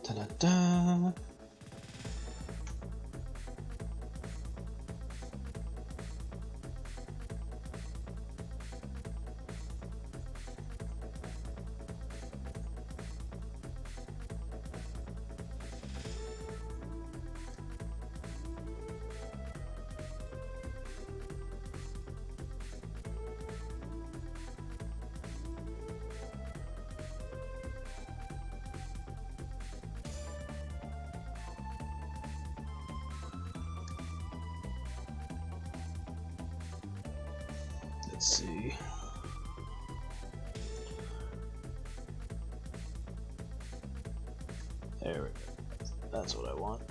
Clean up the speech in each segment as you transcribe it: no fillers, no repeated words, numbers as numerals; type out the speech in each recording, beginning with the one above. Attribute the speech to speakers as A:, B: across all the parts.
A: Da-da-da. Let's see. There we go. That's what I want.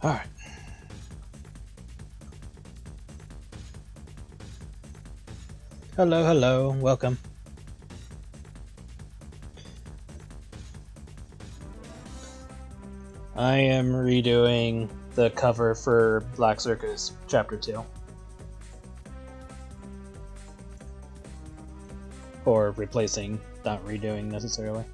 A: Alright. Hello, hello, welcome. I am redoing the cover for Black Circus Chapter 2. Or replacing, not redoing necessarily.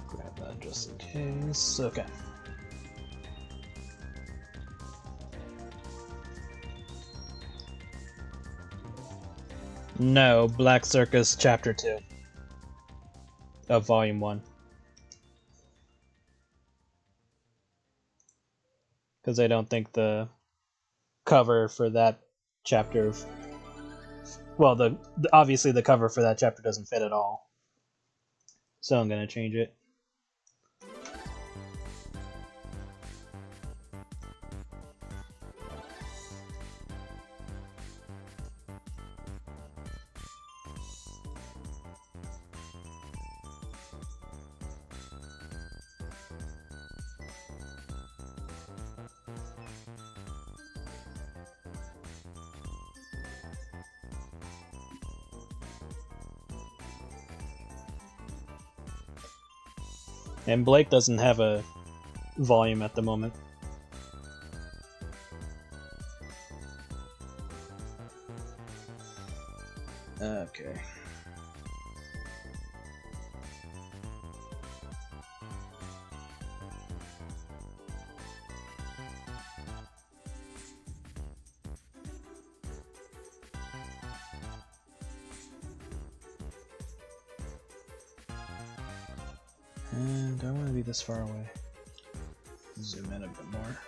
A: Grab that just in case. Okay. No, Black Circus Chapter 2 of Volume 1. Because I don't think the cover for that chapter... Well, obviously the cover for that chapter doesn't fit at all. So I'm going to change it. And Blake doesn't have a volume at the moment. Okay. And I want to be this far away. Zoom in a bit more.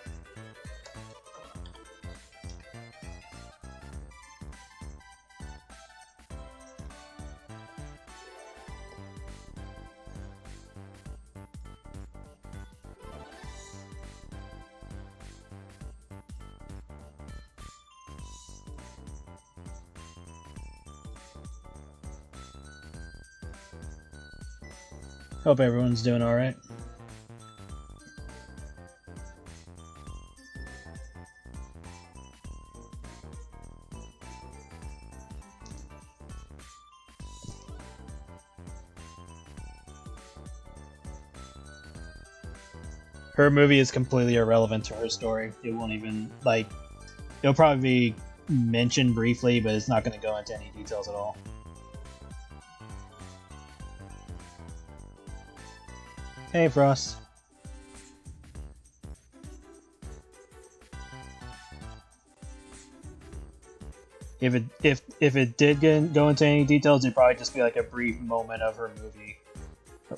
A: Hope everyone's doing alright. her movie is completely irrelevant to her story. It won't even, like, it'll probably be mentioned briefly, but it's not going to go into any details at all. Hey, Frost. If it did go into any details, it'd probably just be like a brief moment of her movie,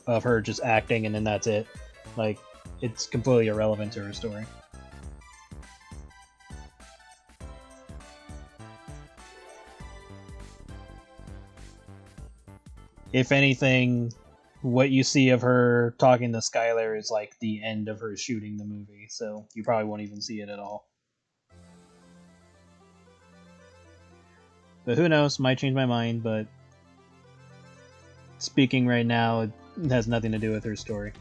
A: of her just acting, and then that's it. Like, it's completely irrelevant to her story. If anything, what you see of her talking to Skylar is like the end of her shooting the movie, so you probably won't even see it at all. But who knows, might change my mind, but speaking right now, it has nothing to do with her story.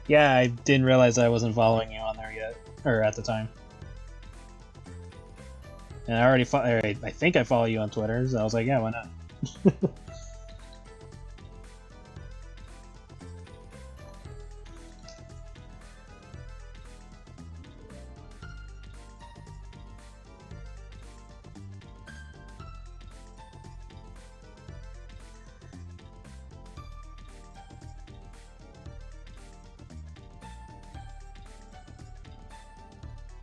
A: Yeah, I didn't realize I wasn't following you on there yet, or at the time. And I already I think I follow you on Twitter, so I was like, yeah, why not?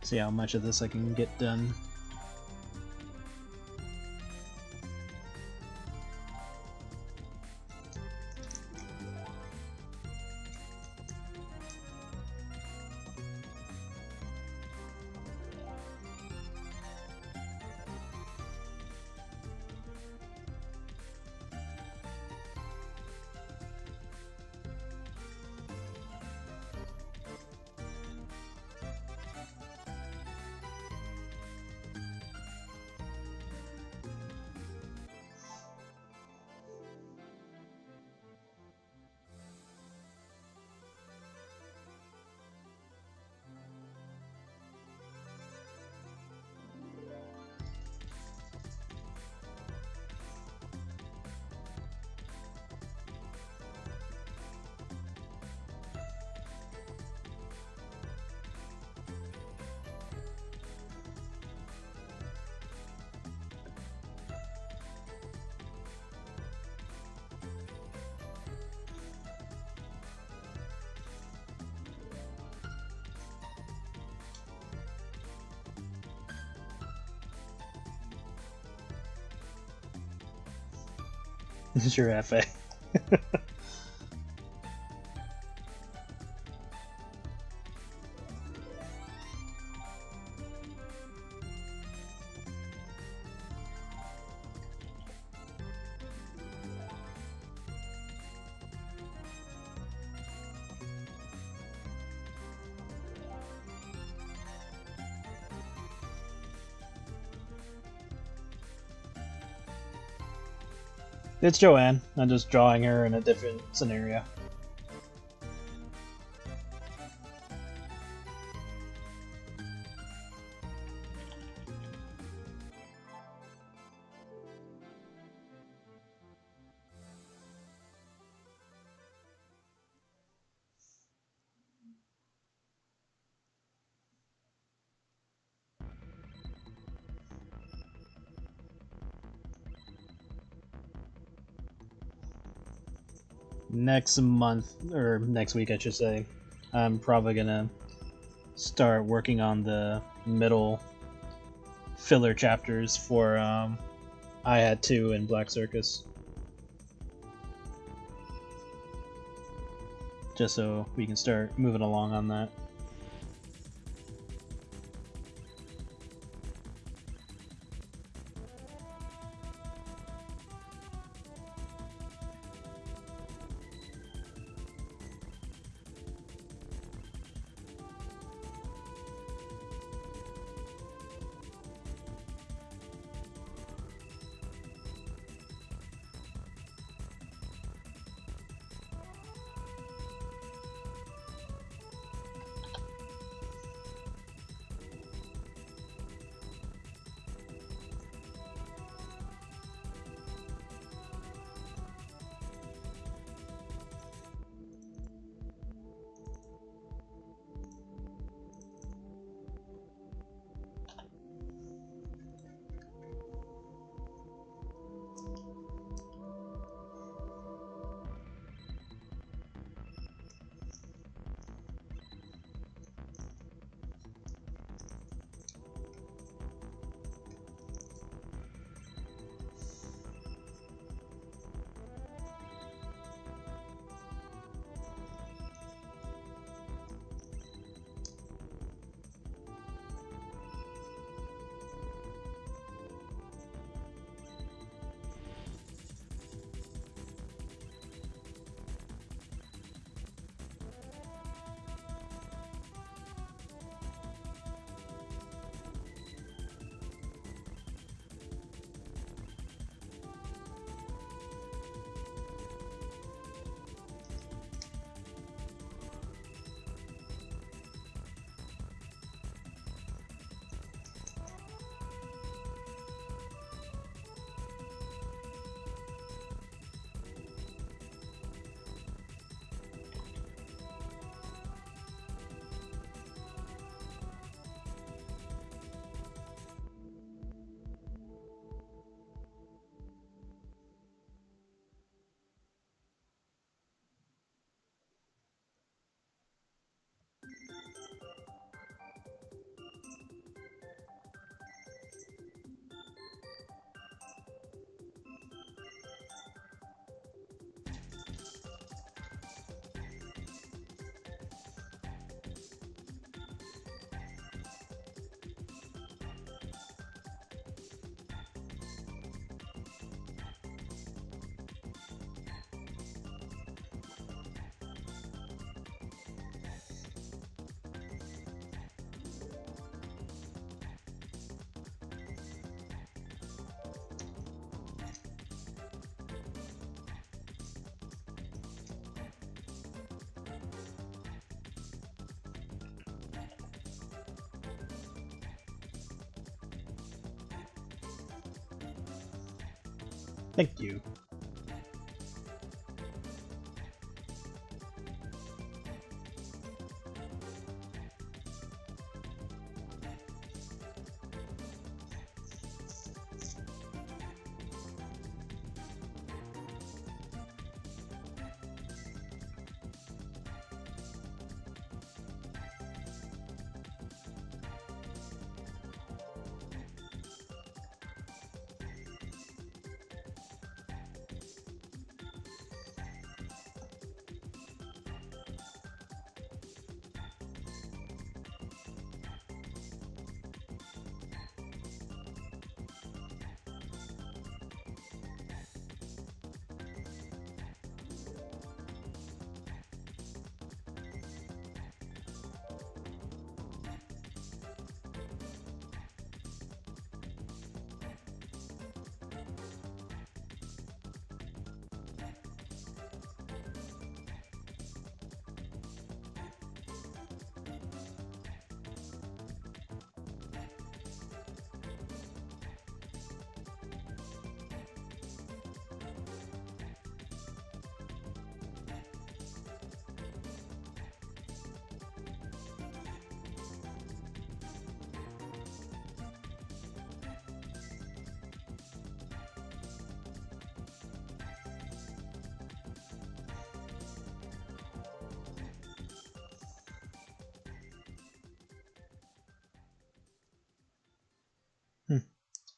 A: See how much of this I can get done. Sure, FA. It's Joanne. I'm just drawing her in a different scenario. Next month, or next week I should say, I'm probably gonna start working on the middle filler chapters for I Had 2 and Black Circus. Just so we can start moving along on that. Thank you.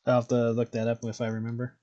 A: I'll have to look that up if I remember.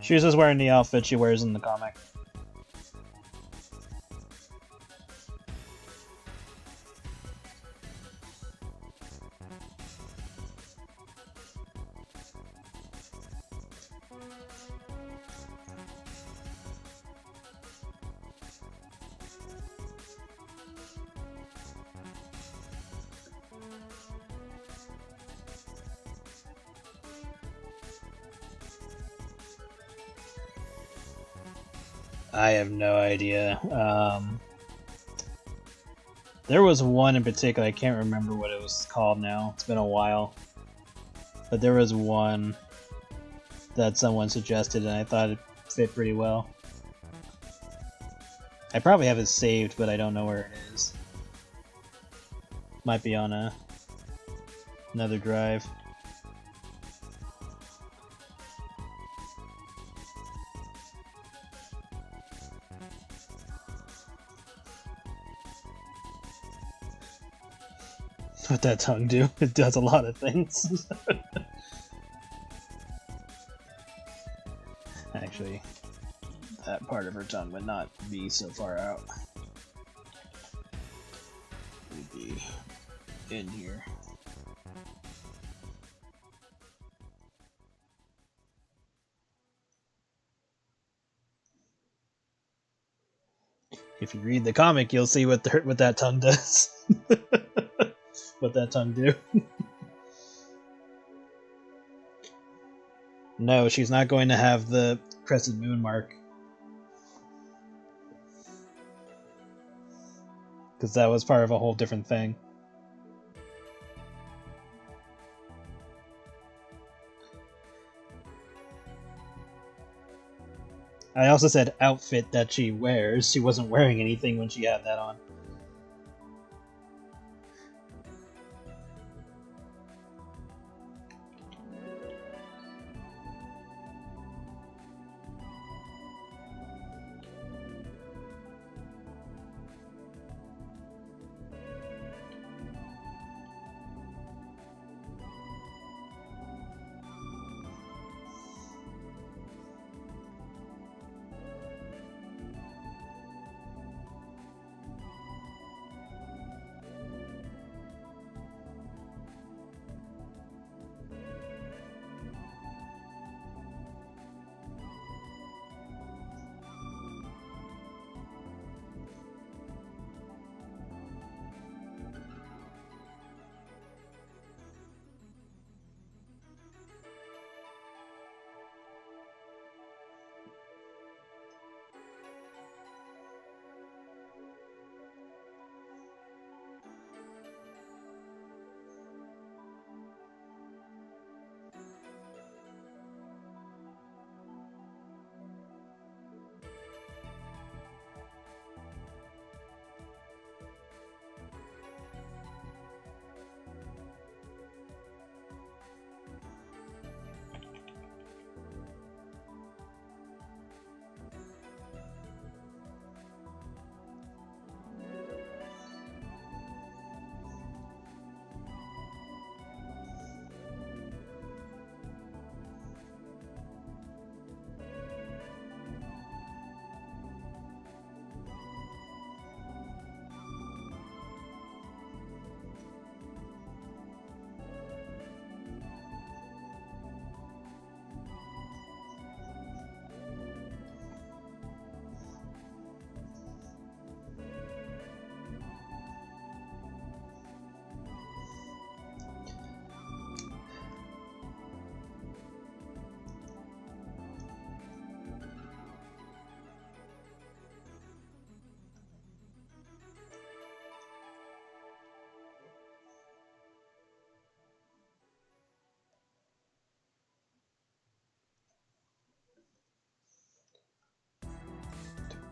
A: She was just wearing the outfit she wears in the comic. I have no idea. There was one in particular, I can't remember what it was called now. It's been a while. But there was one that someone suggested and I thought it fit pretty well. I probably have it saved, but I don't know where it is. Might be on another drive. What that tongue do? It does a lot of things. Actually, that part of her tongue would not be so far out. It would be in here. If you read the comic, you'll see what that tongue does. What that tongue do. No, she's not going to have the crescent moon mark. Because that was part of a whole different thing. I also said outfit that she wears. She wasn't wearing anything when she had that on.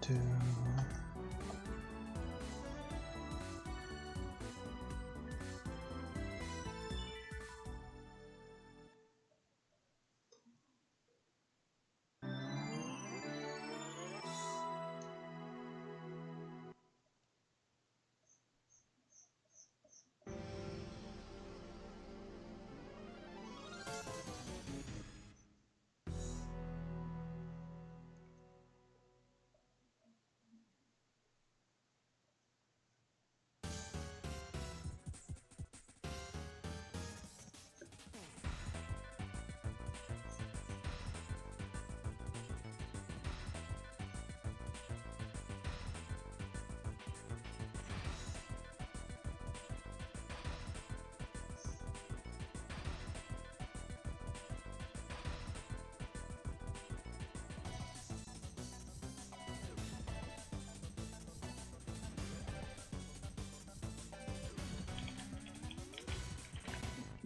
A: to...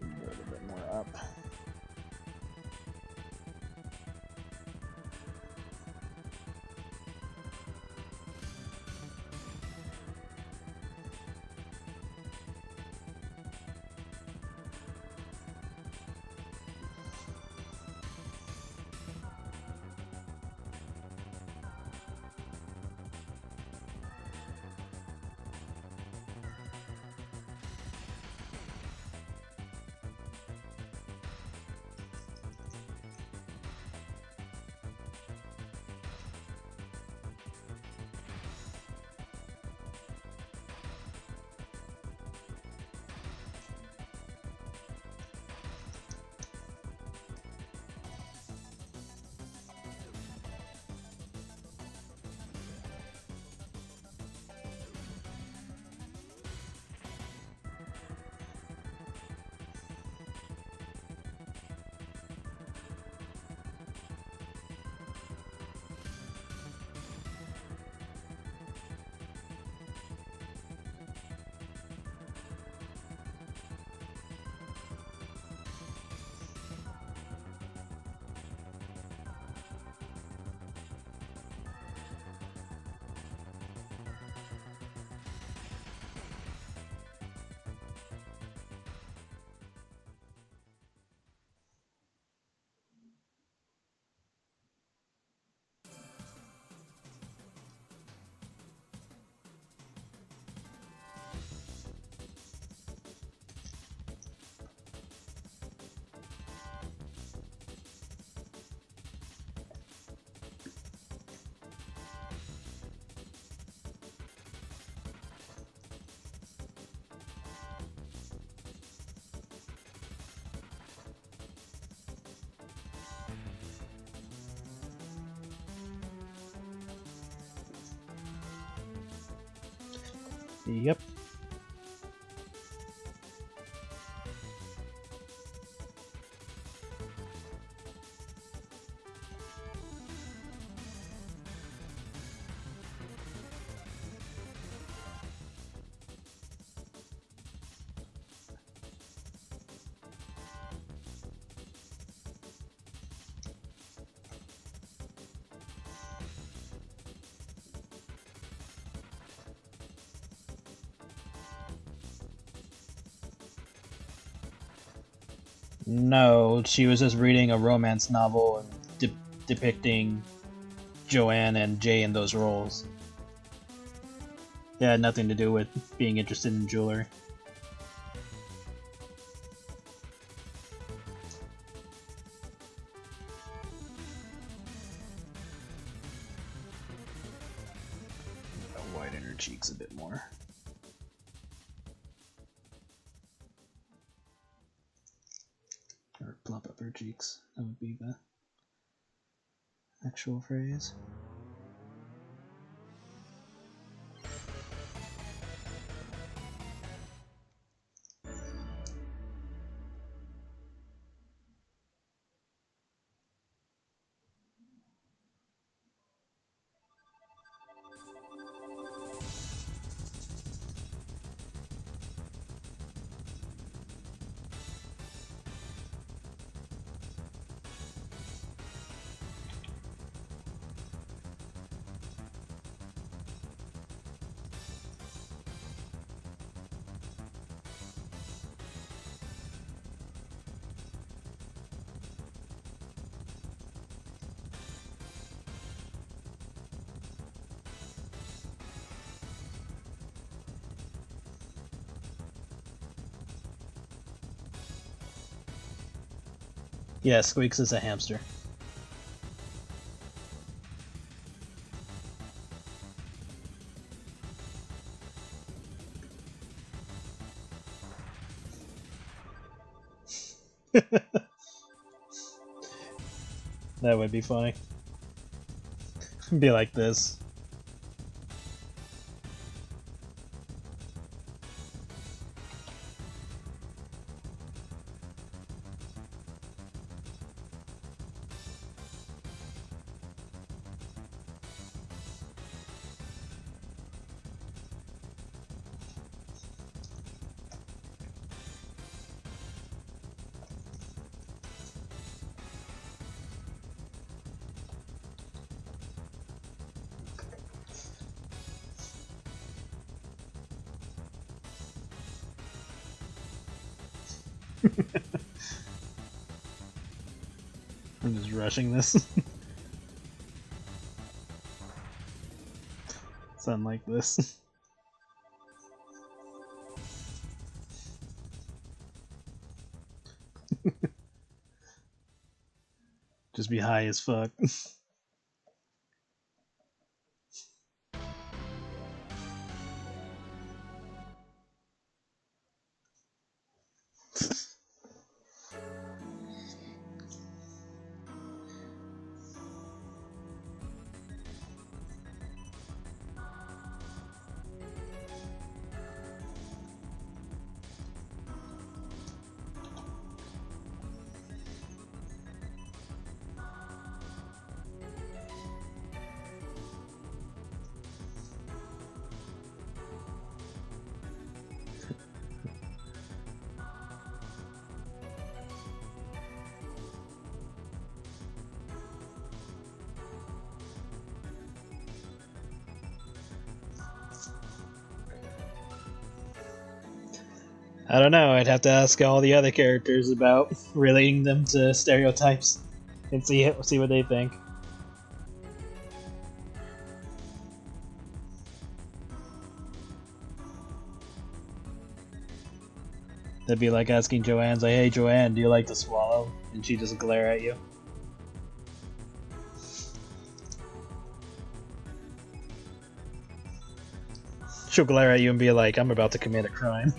A: A little bit more up. Yep. No, she was just reading a romance novel and depicting Joanne and Jay in those roles. It had nothing to do with being interested in jewelry. I'll widen her cheeks a bit more. Or plump up her cheeks. That would be the actual phrase. Yeah, Squeaks is a hamster. That would be funny. Be like this. I'm just rushing this. Something like this. Just be high as fuck. I don't know, I'd have to ask all the other characters about relating them to stereotypes and see what they think. That'd be like asking Joanne's like, hey Joanne, do you like to swallow? And she just glare at you. She'll glare at you and be like, I'm about to commit a crime.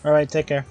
A: Alright, take care.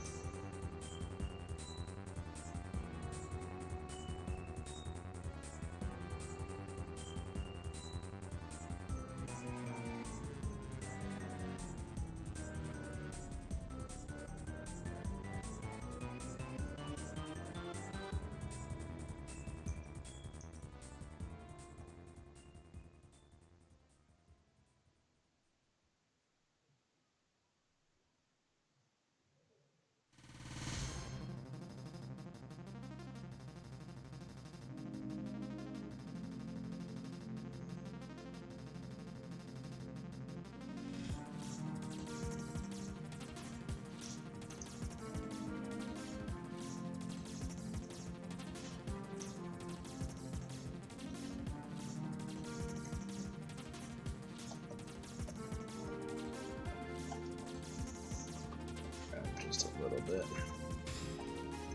A: Just a little bit.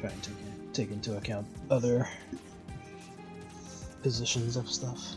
A: Try and take into account other positions of stuff.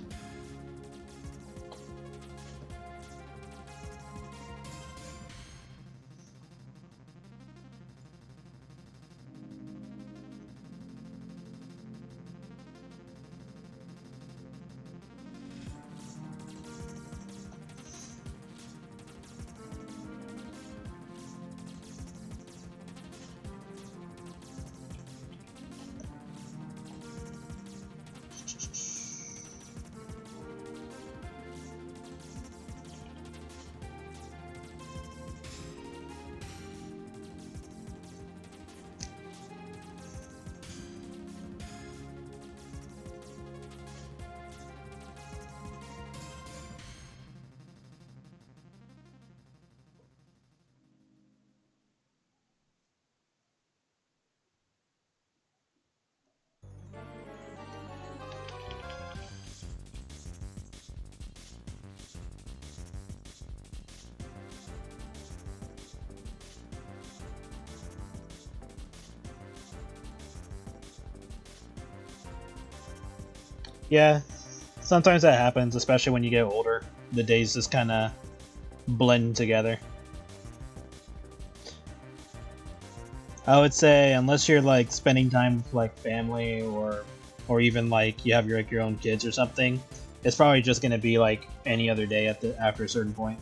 A: Yeah, sometimes that happens, especially when you get older. The days just kind of blend together. I would say, unless you're like spending time with like family or even like you have your own kids or something, it's probably just gonna be like any other day after a certain point.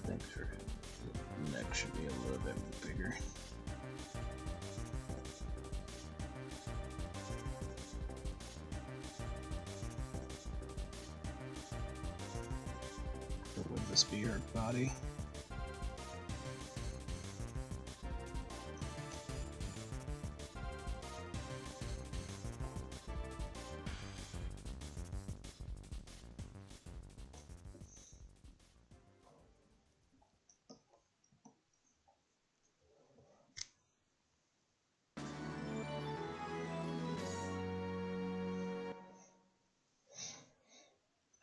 A: Thanks for the neck should be a little bit bigger. Or would this be her body?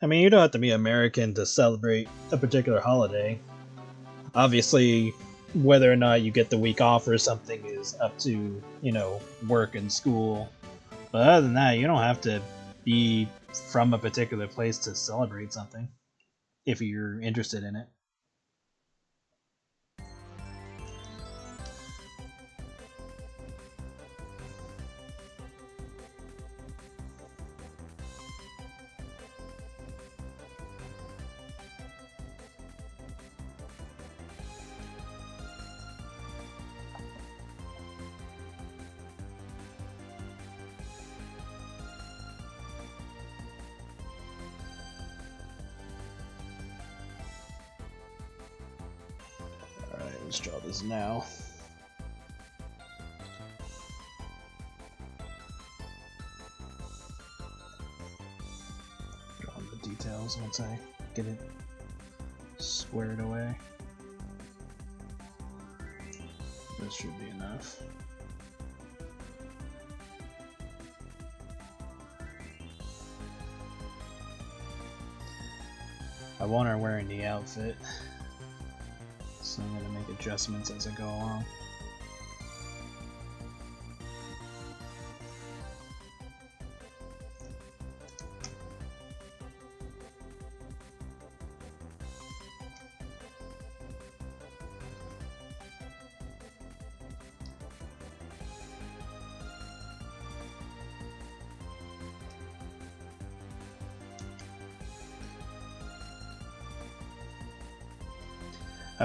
A: I mean, you don't have to be American to celebrate a particular holiday. Obviously, whether or not you get the week off or something is up to, work and school. But other than that, you don't have to be from a particular place to celebrate something if you're interested in it. Alright, let's draw this now. Draw the details once I get it squared away. This should be enough. I want her wearing the outfit, so I'm going to make adjustments as I go along.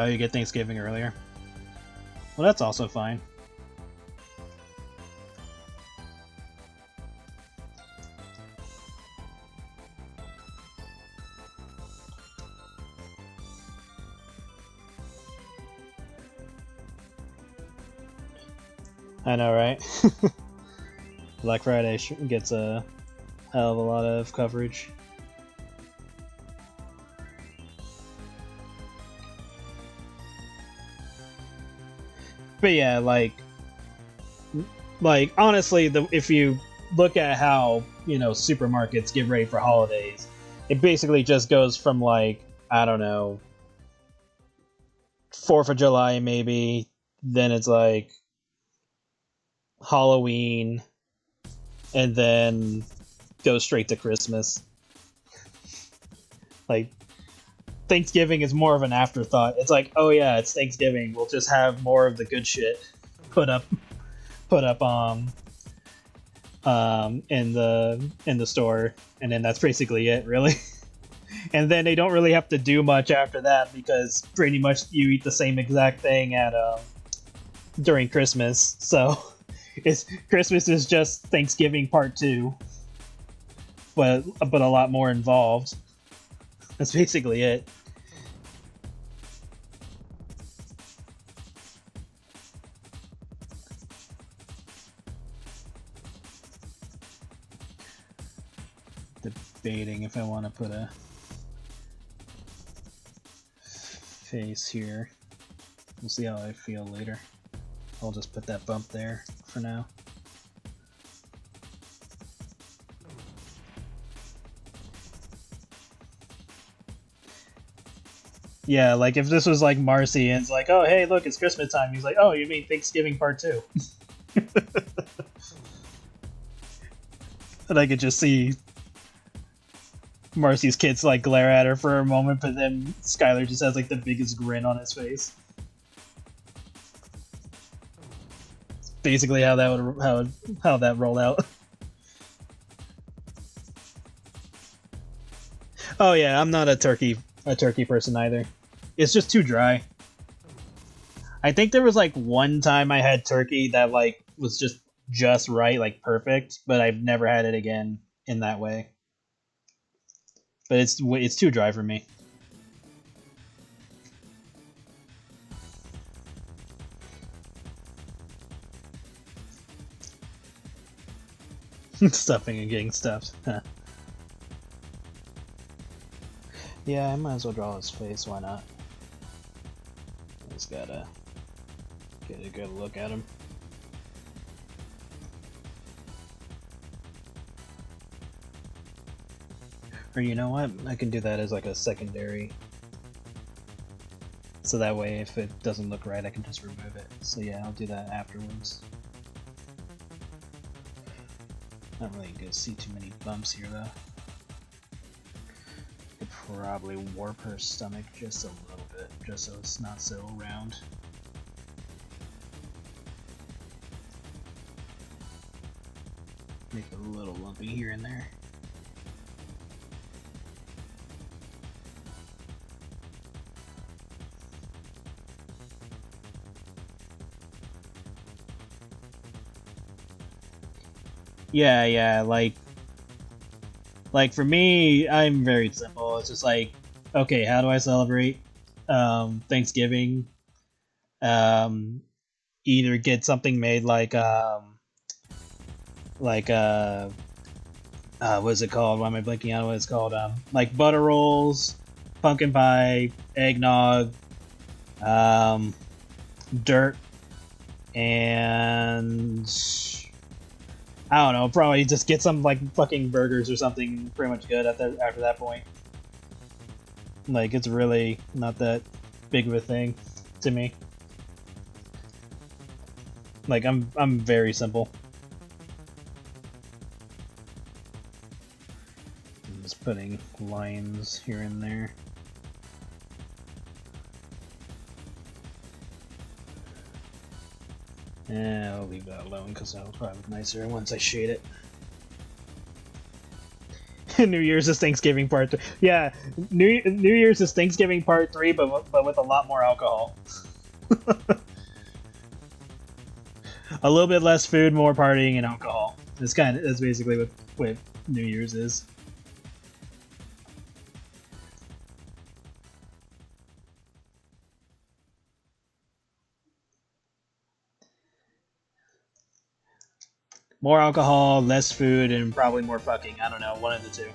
A: Oh, you get Thanksgiving earlier. Well, that's also fine. I know, right? Black Friday gets a hell of a lot of coverage. But yeah, like honestly, if you look at how, you know, supermarkets get ready for holidays, it basically just goes from like, I don't know, 4th of July maybe, then it's like Halloween, and then goes straight to Christmas. Like, Thanksgiving is more of an afterthought. It's like, oh yeah, it's Thanksgiving. We'll just have more of the good shit put up in the store, and then that's basically it, really. And then they don't really have to do much after that, because pretty much you eat the same exact thing at during Christmas. So Christmas is just Thanksgiving part 2, but a lot more involved. That's basically it. Debating if I want to put a face here. We'll see how I feel later. I'll just put that bump there for now. Yeah, like if this was like Marcy and it's like, oh hey, look, it's Christmas time. He's like, oh, you mean Thanksgiving part 2? And I could just see Marcy's kids like glare at her for a moment, but then Skylar just has like the biggest grin on his face. It's basically how that would how that rolled out. Oh yeah, I'm not a turkey person either. It's just too dry. I think there was like one time I had turkey that like was just right, like perfect, but I've never had it again in that way. But it's too dry for me. Stuffing and getting stuffed. Huh. Yeah, I might as well draw his face, why not? Just gotta get a good look at him. Or you know what? I can do that as like a secondary. So that way if it doesn't look right, I can just remove it. So yeah, I'll do that afterwards. Not really good to see too many bumps here though. Could probably warp her stomach just a little bit, just so it's not so round. Make it a little lumpy here and there. Yeah, like for me, I'm very simple. It's just like, okay, how do I celebrate Thanksgiving? Either get something made like what is it called? Why am I blanking out what it's called? Like butter rolls, pumpkin pie, eggnog, dirt, and I don't know, probably just get some like fucking burgers or something pretty much good after that point. Like it's really not that big of a thing to me. Like I'm very simple. I'm just putting lines here and there. Yeah, I'll leave that alone because that'll probably look nicer once I shade it. New Year's is Thanksgiving Part 3. Yeah, New Year's is Thanksgiving Part 3, but with a lot more alcohol. A little bit less food, more partying and alcohol. That's basically what New Year's is. More alcohol, less food, and probably more fucking. I don't know, one of the two.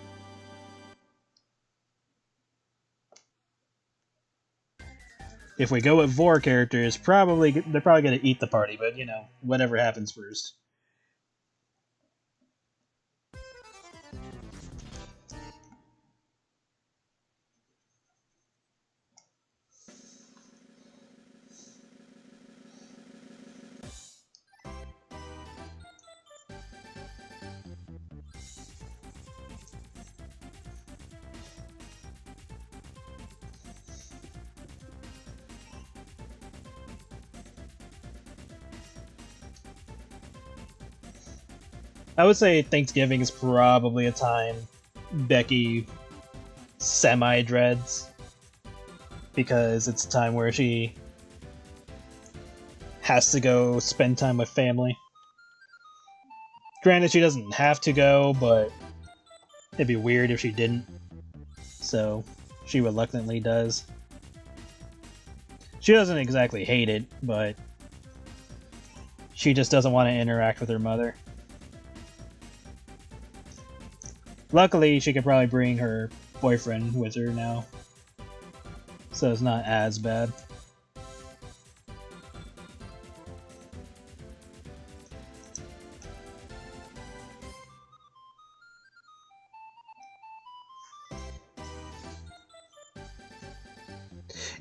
A: If we go with Vor characters, they're probably gonna eat the party, but you know, whatever happens first. I would say Thanksgiving is probably a time Becky semi-dreads, because it's a time where she has to go spend time with family. Granted, she doesn't have to go, but it'd be weird if she didn't. So, she reluctantly does. She doesn't exactly hate it, but she just doesn't want to interact with her mother. Luckily, she could probably bring her boyfriend with her now, so it's not as bad.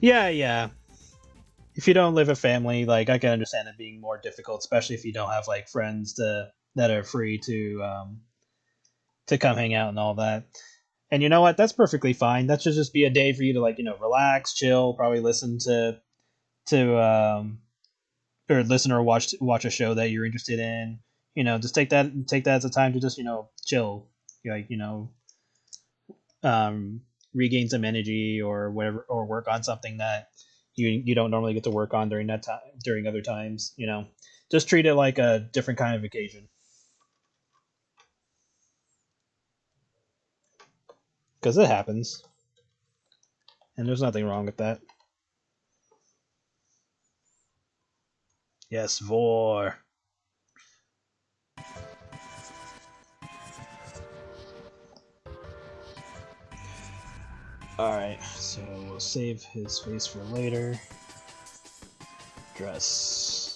A: Yeah. If you don't live a family, like, I can understand it being more difficult, especially if you don't have like friends that are free to come hang out and all that. And you know what? That's perfectly fine. That should just be a day for you to, like, you know, relax, chill, probably listen to or listen or watch a show that you're interested in. You know, just take that as a time to just, you know, chill, like, you know, regain some energy or whatever, or work on something that you don't normally get to work on during that time during other times. You know, just treat it like a different kind of vacation, because it happens, and there's nothing wrong with that. Yes, Vor. Alright, so we'll save his face for later. Dress.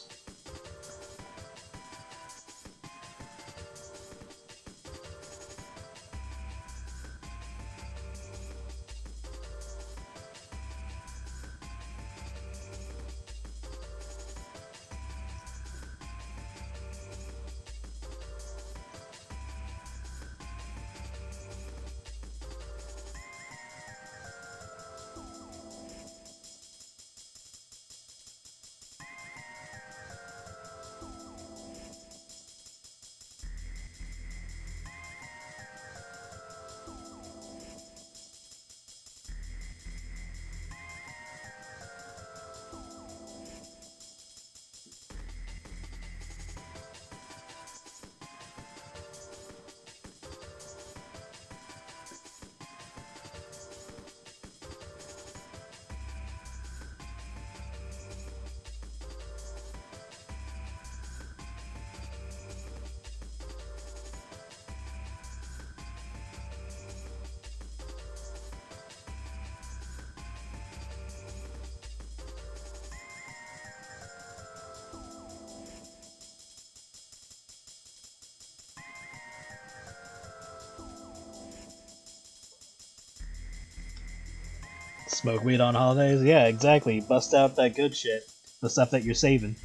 A: Smoke weed on holidays? Yeah, exactly. Bust out that good shit. The stuff that you're saving.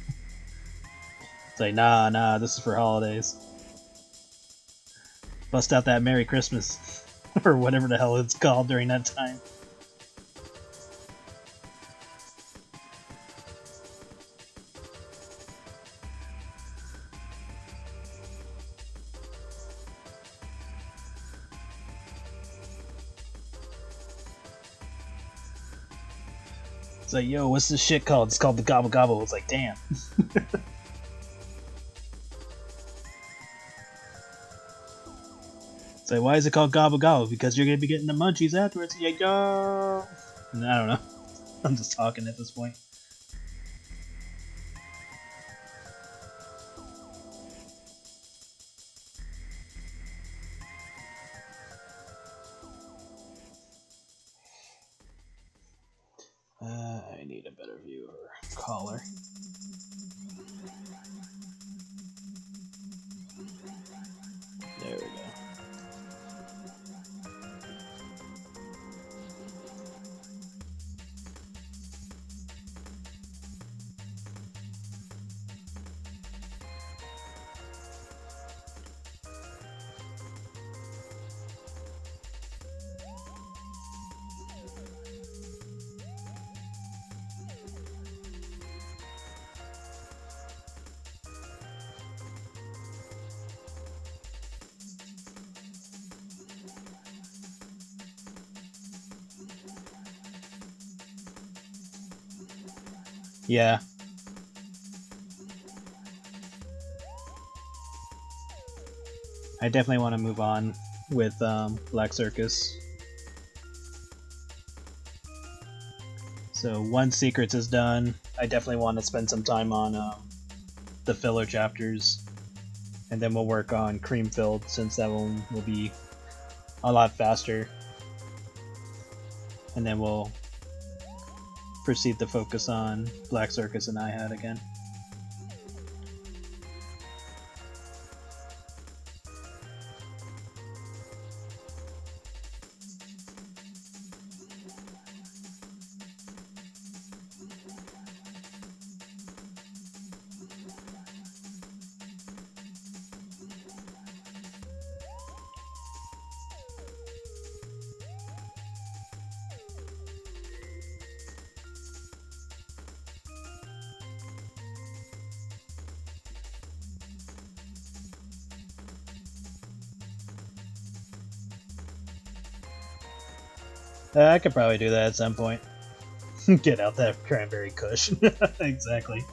A: Say, nah, this is for holidays. Bust out that Merry Christmas. Or whatever the hell it's called during that time. It's like, yo, what's this shit called? It's called the Gobble Gobble. It's like, damn. It's like, why is it called Gobble Gobble? Because you're gonna be getting the munchies afterwards. Yeah, yo. And I don't know. I'm just talking at this point. I need a better view of her collar. There we go. Yeah. I definitely want to move on with Black Circus. So once Secrets is done, I definitely want to spend some time on the filler chapters, and then we'll work on Creamfilled, since that one will be a lot faster, and then we'll proceed to focus on Black Circus and iHat again. I could probably do that at some point. Get out that cranberry kush. Exactly.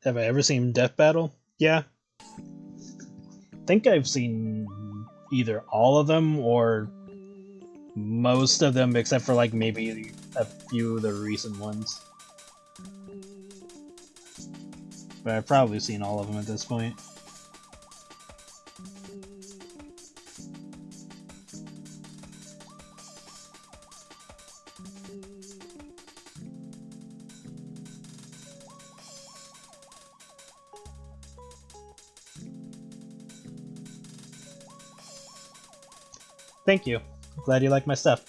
A: Have I ever seen Death Battle? Yeah. I think I've seen either all of them or most of them, except for like maybe a few of the recent ones. But I've probably seen all of them at this point. Thank you. Glad you like my stuff.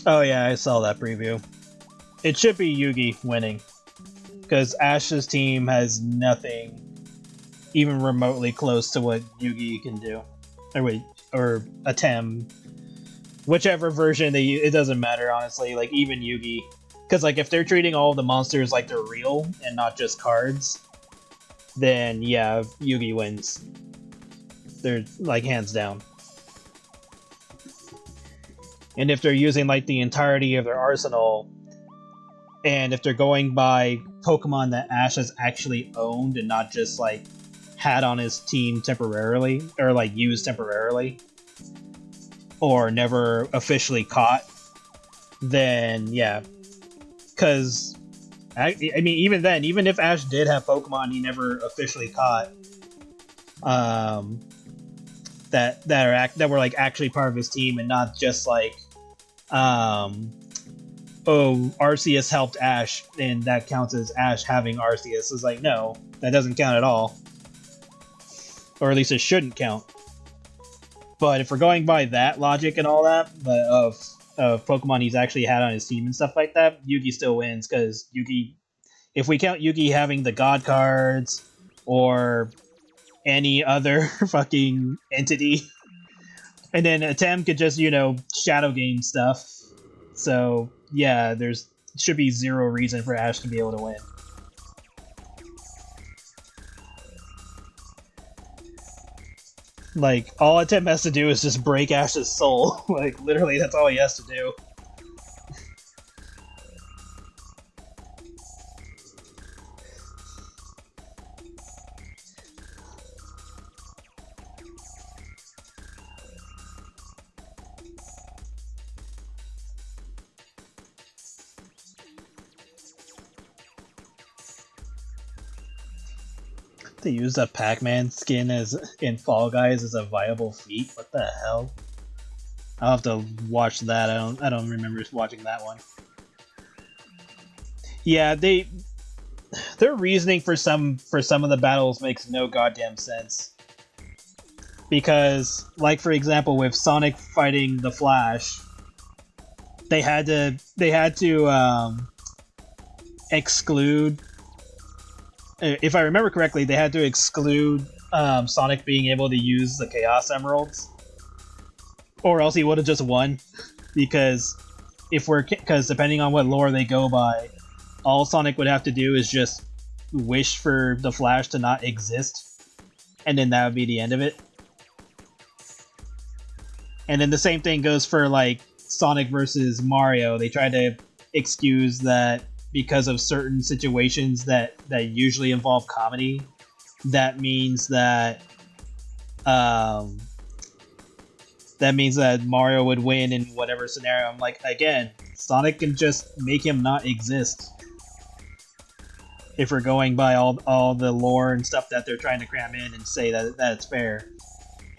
A: Oh yeah, I saw that preview. It should be Yugi winning, because Ash's team has nothing even remotely close to what Yugi can do. Or wait, or Atem. Whichever version they use, it doesn't matter, honestly. Like, even Yugi. Because, like, if they're treating all the monsters like they're real and not just cards, then yeah, Yugi wins. They're, like, hands down. And if they're using, like, the entirety of their arsenal, and if they're going by Pokemon that Ash has actually owned and not just, like, had on his team temporarily, or, like, used temporarily, or never officially caught, then, yeah. Because, I mean, even then, even if Ash did have Pokemon he never officially caught, that were, like, actually part of his team and not just, like, oh, Arceus helped Ash, and that counts as Ash having Arceus. It's like, no, that doesn't count at all. Or at least it shouldn't count. But if we're going by that logic and all that, but of Pokemon he's actually had on his team and stuff like that, Yugi still wins, because Yugi, if we count Yugi having the God cards, or any other fucking entity, and then Atem could just, you know, shadow game stuff. So, yeah, there's should be zero reason for Ash to be able to win. Like, all Atem has to do is just break Ash's soul. Like, literally, that's all he has to do. To use a Pac-Man skin as in Fall Guys as a viable feat? What the hell? I'll have to watch that. I don't remember watching that one. Yeah, their reasoning for some of the battles makes no goddamn sense. Because, like, for example, with Sonic fighting the Flash, they had to exclude. If I remember correctly, they had to exclude Sonic being able to use the Chaos Emeralds, or else he would have just won. Because depending on what lore they go by, all Sonic would have to do is just wish for the Flash to not exist, and then that would be the end of it. And then the same thing goes for, like, Sonic versus Mario. They tried to excuse that because of certain situations that usually involve comedy. That means that Mario would win in whatever scenario. I'm like, again, Sonic can just make him not exist. If we're going by all the lore and stuff that they're trying to cram in and say that it's fair.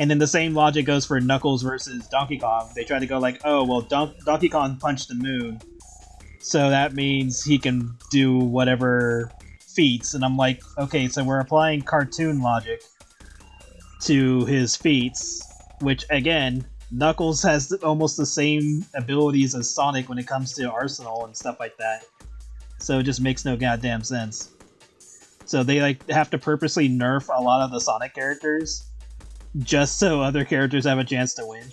A: And then the same logic goes for Knuckles versus Donkey Kong. They try to go like, oh, well, Donkey Kong punched the moon, so that means he can do whatever feats. And I'm like, okay, so we're applying cartoon logic to his feats, which, again, Knuckles has almost the same abilities as Sonic when it comes to Arsenal and stuff like that. So it just makes no goddamn sense. So they like have to purposely nerf a lot of the Sonic characters just so other characters have a chance to win.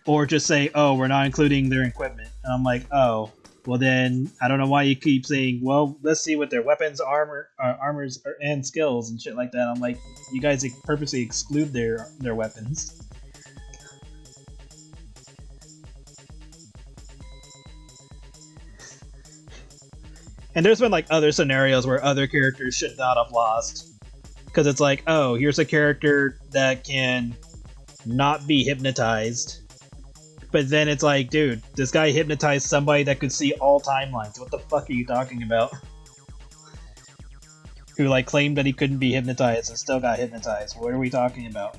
A: Or just say, oh, we're not including their equipment. And I'm like, oh, well then, I don't know why you keep saying, well, let's see what their weapons, armors, and skills and shit like that. I'm like, you guys purposely exclude their weapons. And there's been like other scenarios where other characters should not have lost. Because it's like, oh, here's a character that can not be hypnotized. But then it's like, dude, this guy hypnotized somebody that could see all timelines. What the fuck are you talking about? Who like claimed that he couldn't be hypnotized and still got hypnotized. What are we talking about?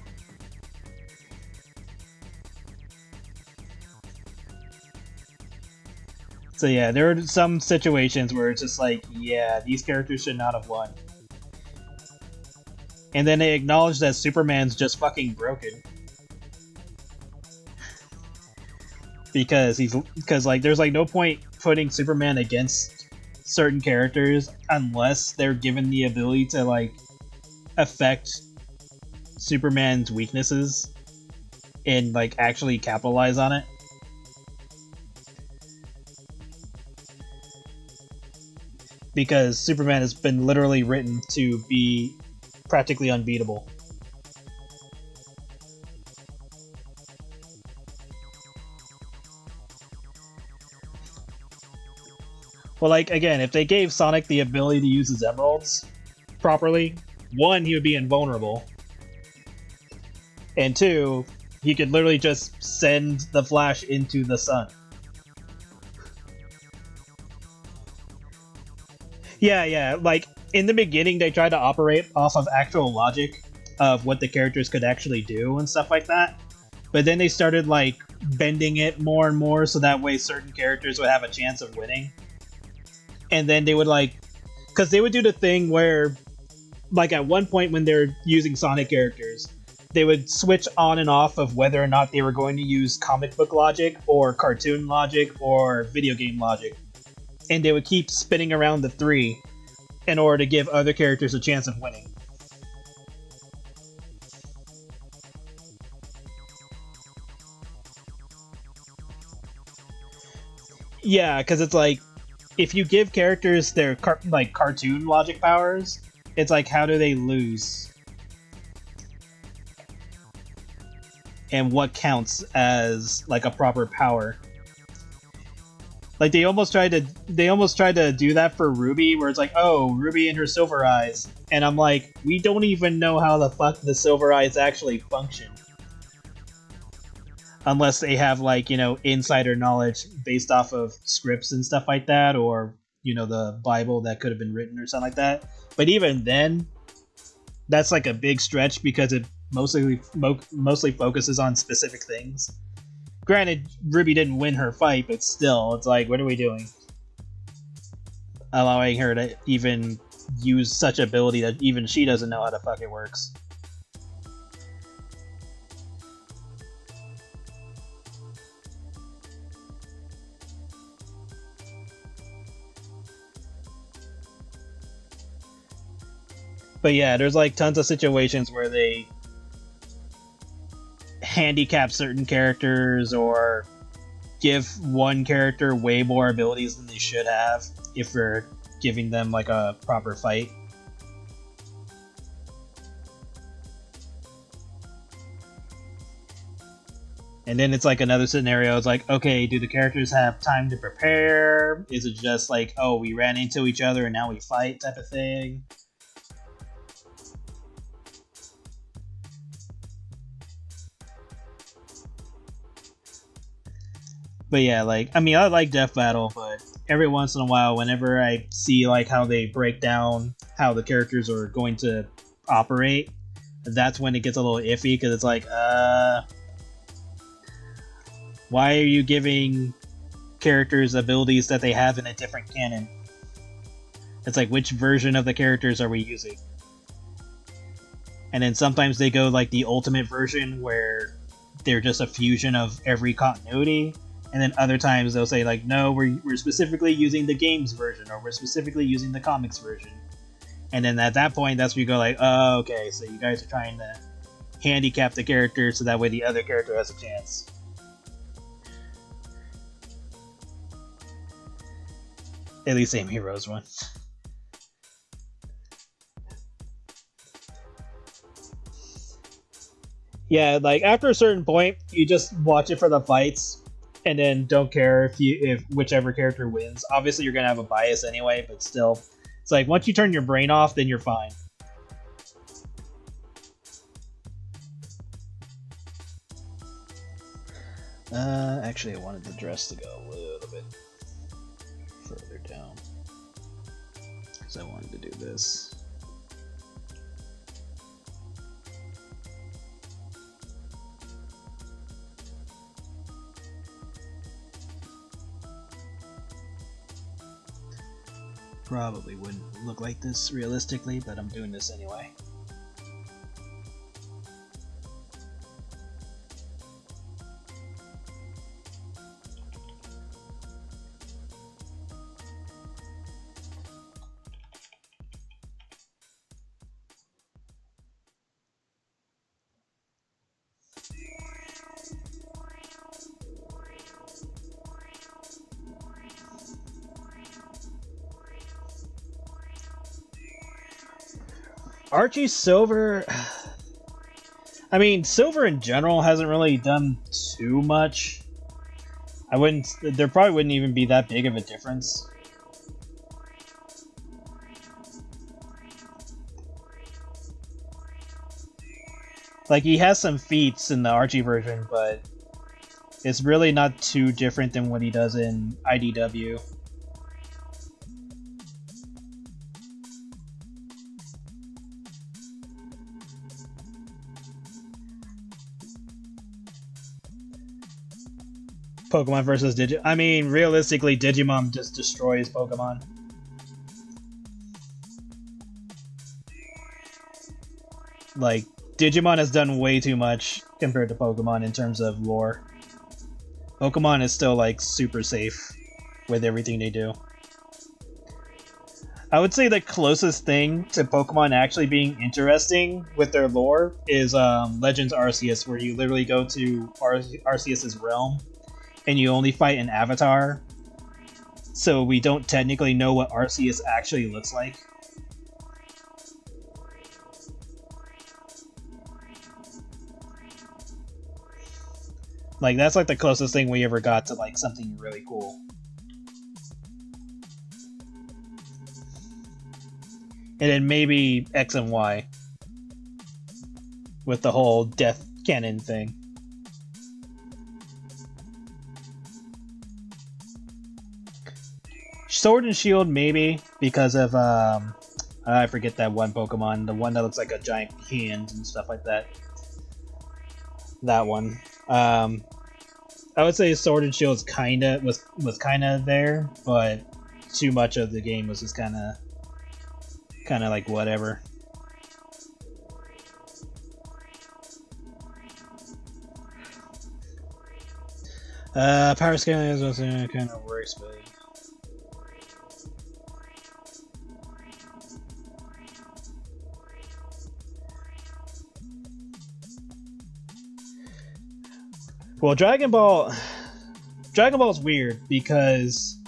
A: So yeah, there are some situations where it's just like, yeah, these characters should not have won. And then they acknowledge that Superman's just fucking broken. Because like there's like no point putting Superman against certain characters unless they're given the ability to like affect Superman's weaknesses and like actually capitalize on it. Because Superman has been literally written to be practically unbeatable. Well, like, again, if they gave Sonic the ability to use his emeralds properly, one, he would be invulnerable. And two, he could literally just send the Flash into the sun. Yeah, like, in the beginning they tried to operate off of actual logic of what the characters could actually do and stuff like that. But then they started, like, bending it more and more so that way certain characters would have a chance of winning. And then they would, like... Because they would do the thing where, like, at one point when they're using Sonic characters, they would switch on and off of whether or not they were going to use comic book logic or cartoon logic or video game logic. And they would keep spinning around the three in order to give other characters a chance of winning. Yeah, because it's like, if you give characters their cartoon logic powers, it's like, how do they lose? And what counts as like a proper power? Like they almost tried to do that for Ruby, where it's like, oh, Ruby and her silver eyes, and I'm like, we don't even know how the fuck the silver eyes actually function. Unless they have, like, you know, insider knowledge based off of scripts and stuff like that, or, you know, the Bible that could have been written or something like that. But even then, that's like a big stretch because it mostly focuses on specific things. Granted, Ruby didn't win her fight, but still, it's like, what are we doing? Allowing her to even use such ability that even she doesn't know how the fuck it works. But yeah, there's like tons of situations where they handicap certain characters or give one character way more abilities than they should have if we're giving them like a proper fight. And then it's like another scenario, it's like, okay, do the characters have time to prepare? Is it just like, oh, we ran into each other and now we fight type of thing? But yeah, like, I mean, I like Death Battle, but every once in a while, whenever I see, like, how they break down how the characters are going to operate, that's when it gets a little iffy, because it's like, why are you giving characters abilities that they have in a different canon? It's like, which version of the characters are we using? And then sometimes they go, like, the ultimate version, where they're just a fusion of every continuity. and then other times they'll say like, no, we're specifically using the games version, or we're specifically using the comics version. And then at that point, that's where you go like, oh, okay, so you guys are trying to handicap the character so that way the other character has a chance. At least Same Heroes one. Yeah, like after a certain point, you just watch it for the fights, and then don't care if whichever character wins. Obviously, you're gonna have a bias anyway, but still, it's like once you turn your brain off, then you're fine. Actually, I wanted the dress to go a little bit further down because I wanted to do this. Probably wouldn't look like this realistically, but I'm doing this anyway. Archie Silver, I mean, Silver in general hasn't really done too much. There probably wouldn't even be that big of a difference. Like, he has some feats in the Archie version, but it's really not too different than what he does in IDW. Pokemon versus Digimon. I mean, realistically, Digimon just destroys Pokemon. Like, Digimon has done way too much compared to Pokemon in terms of lore. Pokemon is still, like, super safe with everything they do. I would say the closest thing to Pokemon actually being interesting with their lore is Legends Arceus, where you literally go to Arceus' realm and you only fight an avatar, so we don't technically know what Arceus actually looks like. Like, that's like the closest thing we ever got to like something really cool. And then maybe X and Y with the whole death cannon thing. Sword and Shield, maybe, because of, I forget that one Pokemon, the one that looks like a giant hand and stuff like that. That one. I would say Sword and Shield was kinda there, but too much of the game was just kinda like whatever. Power scaling is also kind of works, but well, Dragon Ball's weird because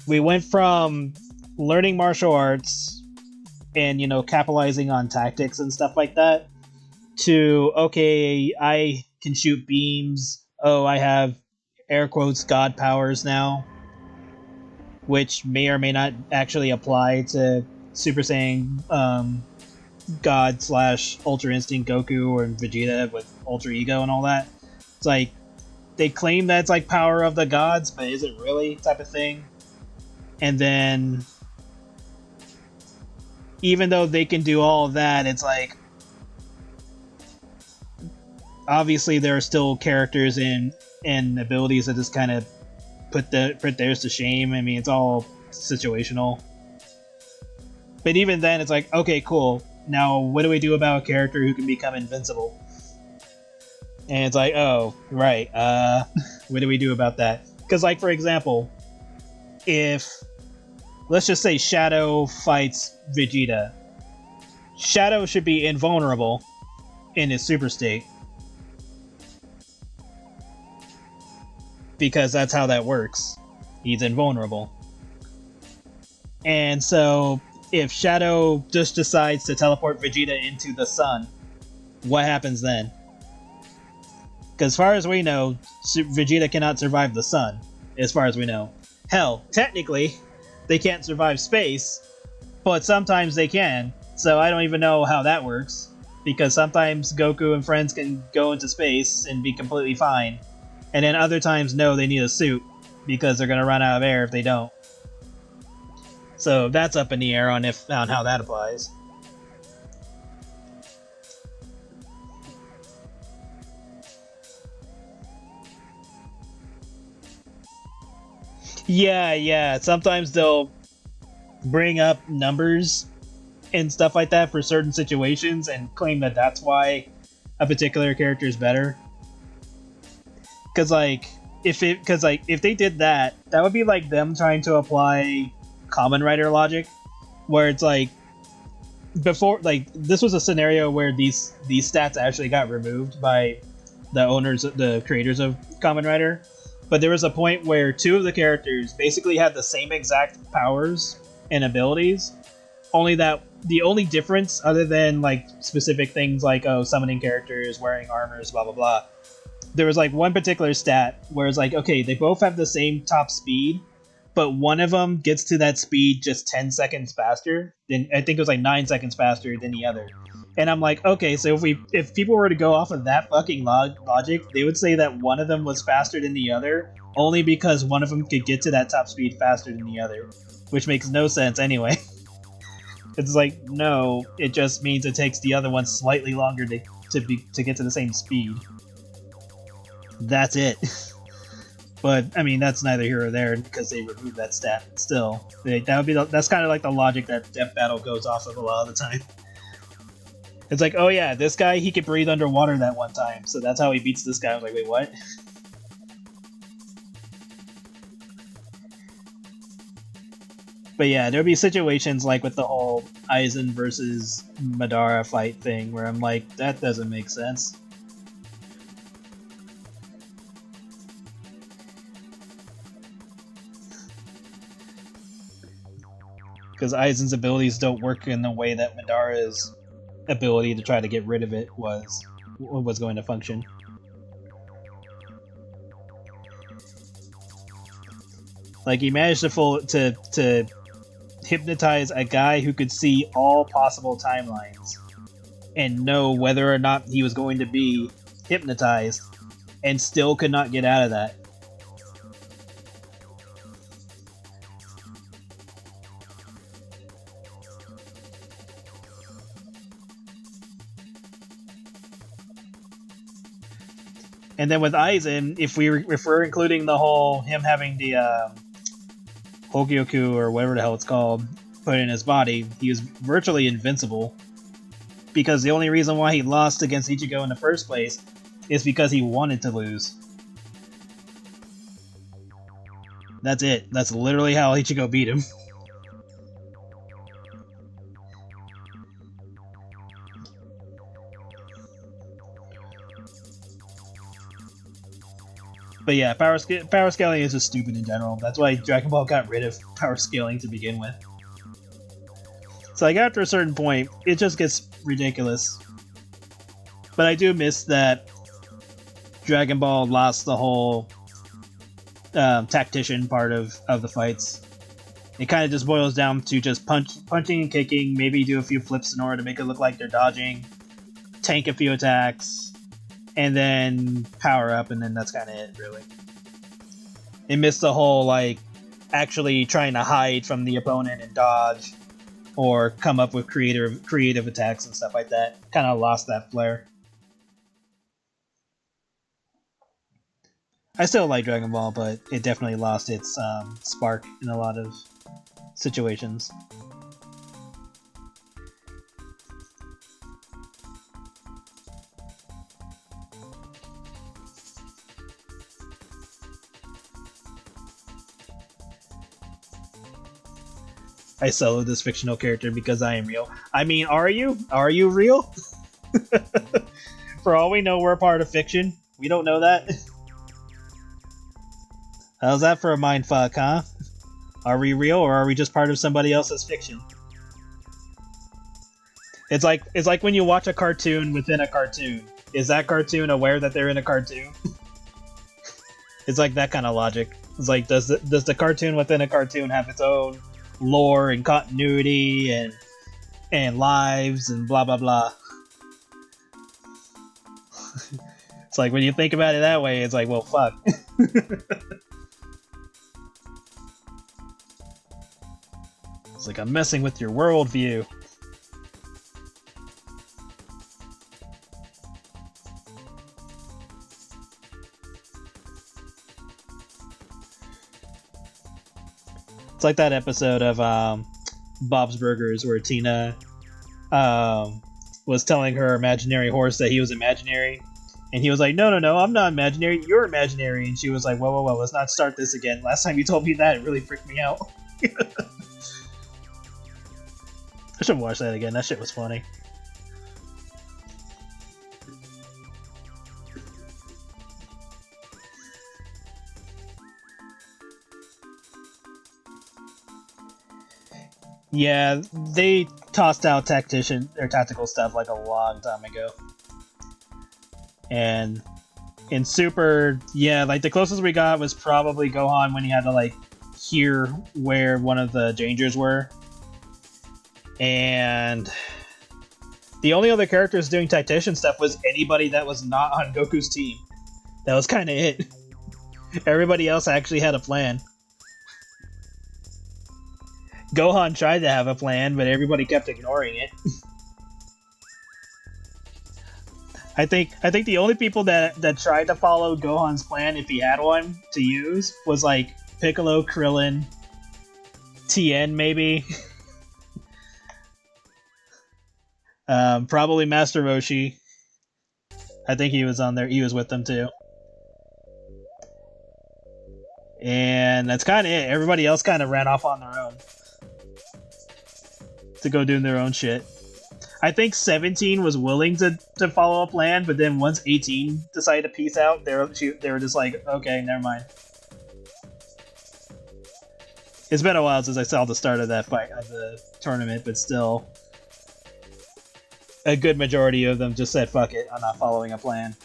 A: we went from learning martial arts and, you know, capitalizing on tactics and stuff like that to, okay, I can shoot beams. Oh, I have air quotes god powers now, which may or may not actually apply to Super Saiyan God / Ultra Instinct Goku or Vegeta with Ultra Ego and all that. It's like, they claim that's like power of the gods, but is it really, type of thing? And then, even though they can do all of that, it's like, obviously there are still characters and abilities that just kind of put theirs to shame. I mean, it's all situational. But even then, it's like, okay, cool. Now, what do we do about a character who can become invincible? And it's like, oh, right, What do we do about that? Because, like, for example, if, let's just say Shadow fights Vegeta, Shadow should be invulnerable in his super state. Because that's how that works. He's invulnerable. And so, if Shadow just decides to teleport Vegeta into the sun, what happens then? Because as far as we know, Vegeta cannot survive the sun, as far as we know. Hell, technically, they can't survive space, but sometimes they can, so I don't even know how that works. Because sometimes Goku and friends can go into space and be completely fine, and then other times, no, they need a suit, because they're going to run out of air if they don't. So that's up in the air on how that applies. Yeah. Sometimes they'll bring up numbers and stuff like that for certain situations and claim that that's why a particular character is better. Because if they did that, that would be like them trying to apply Kamen Rider logic, where it's like before, like this was a scenario where these stats actually got removed by the creators of Kamen Rider, but there was a point where two of the characters basically had the same exact powers and abilities, only that the only difference, other than like specific things like summoning characters, wearing armors, blah blah blah, there was like one particular stat where it's like, okay, they both have the same top speed, but one of them gets to that speed just 10 seconds faster. Then I think it was like 9 seconds faster than the other. And I'm like, okay, so if people were to go off of that fucking logic, they would say that one of them was faster than the other, only because one of them could get to that top speed faster than the other, which makes no sense anyway. It's like, no, it just means it takes the other one slightly longer to get to the same speed. That's it. But I mean, that's neither here or there because they removed that stat. Still, that's kind of like the logic that Death Battle goes off of a lot of the time. It's like, oh yeah, this guy, he could breathe underwater that one time, so that's how he beats this guy. I was like, wait, what? But yeah, there'll be situations like with the whole Aizen versus Madara fight thing where I'm like, that doesn't make sense. Because Aizen's abilities don't work in the way that Madara's ability to try to get rid of it was going to function. Like, he managed to hypnotize a guy who could see all possible timelines and know whether or not he was going to be hypnotized, and still could not get out of that. And then with Aizen, if we're including the whole him having the Hogyoku or whatever the hell it's called put in his body, he was virtually invincible. Because the only reason why he lost against Ichigo in the first place is because he wanted to lose. That's it. That's literally how Ichigo beat him. But yeah, power scaling is just stupid in general. That's why Dragon Ball got rid of power scaling to begin with. So like after a certain point, it just gets ridiculous. But I do miss that Dragon Ball lost the whole tactician part of the fights. It kind of just boils down to just punching and kicking, maybe do a few flips in order to make it look like they're dodging, tank a few attacks, and then power up, and then that's kind of it, really. It missed the whole, like, actually trying to hide from the opponent and dodge, or come up with creative attacks and stuff like that. Kind of lost that flair. I still like Dragon Ball, but it definitely lost its spark in a lot of situations. I solo this fictional character because I am real. I mean, are you? Are you real? For all we know, we're part of fiction. We don't know that. How's that for a mindfuck, huh? Are we real, or are we just part of somebody else's fiction? It's like when you watch a cartoon within a cartoon. Is that cartoon aware that they're in a cartoon? It's like that kind of logic. It's like, does the cartoon within a cartoon have its own lore and continuity and lives and blah blah blah? It's like when you think about it that way, it's like, well, fuck. It's like I'm messing with your worldview. It's like that episode of Bob's Burgers where Tina was telling her imaginary horse that he was imaginary, and he was like, no, I'm not imaginary, you're imaginary. And she was like, whoa, let's not start this again. Last time you told me that, it really freaked me out. I should watch that again. That shit was funny. Yeah, they tossed out tactical stuff like a long time ago. And in Super, yeah, like the closest we got was probably Gohan when he had to like hear where one of the dangers were. And the only other characters doing tactician stuff was anybody that was not on Goku's team. That was kind of it. Everybody else actually had a plan. Gohan tried to have a plan, but everybody kept ignoring it. I think the only people that tried to follow Gohan's plan, if he had one to use, was like Piccolo, Krillin, Tien, maybe. Probably Master Roshi. I think he was on there. He was with them too. And that's kind of it. Everybody else kind of ran off on their own to go doing their own shit. I think 17 was willing to follow a plan, but then once 18 decided to peace out, they were just like, okay, never mind. It's been a while since I saw the start of that fight of the tournament, but still, a good majority of them just said, fuck it, I'm not following a plan.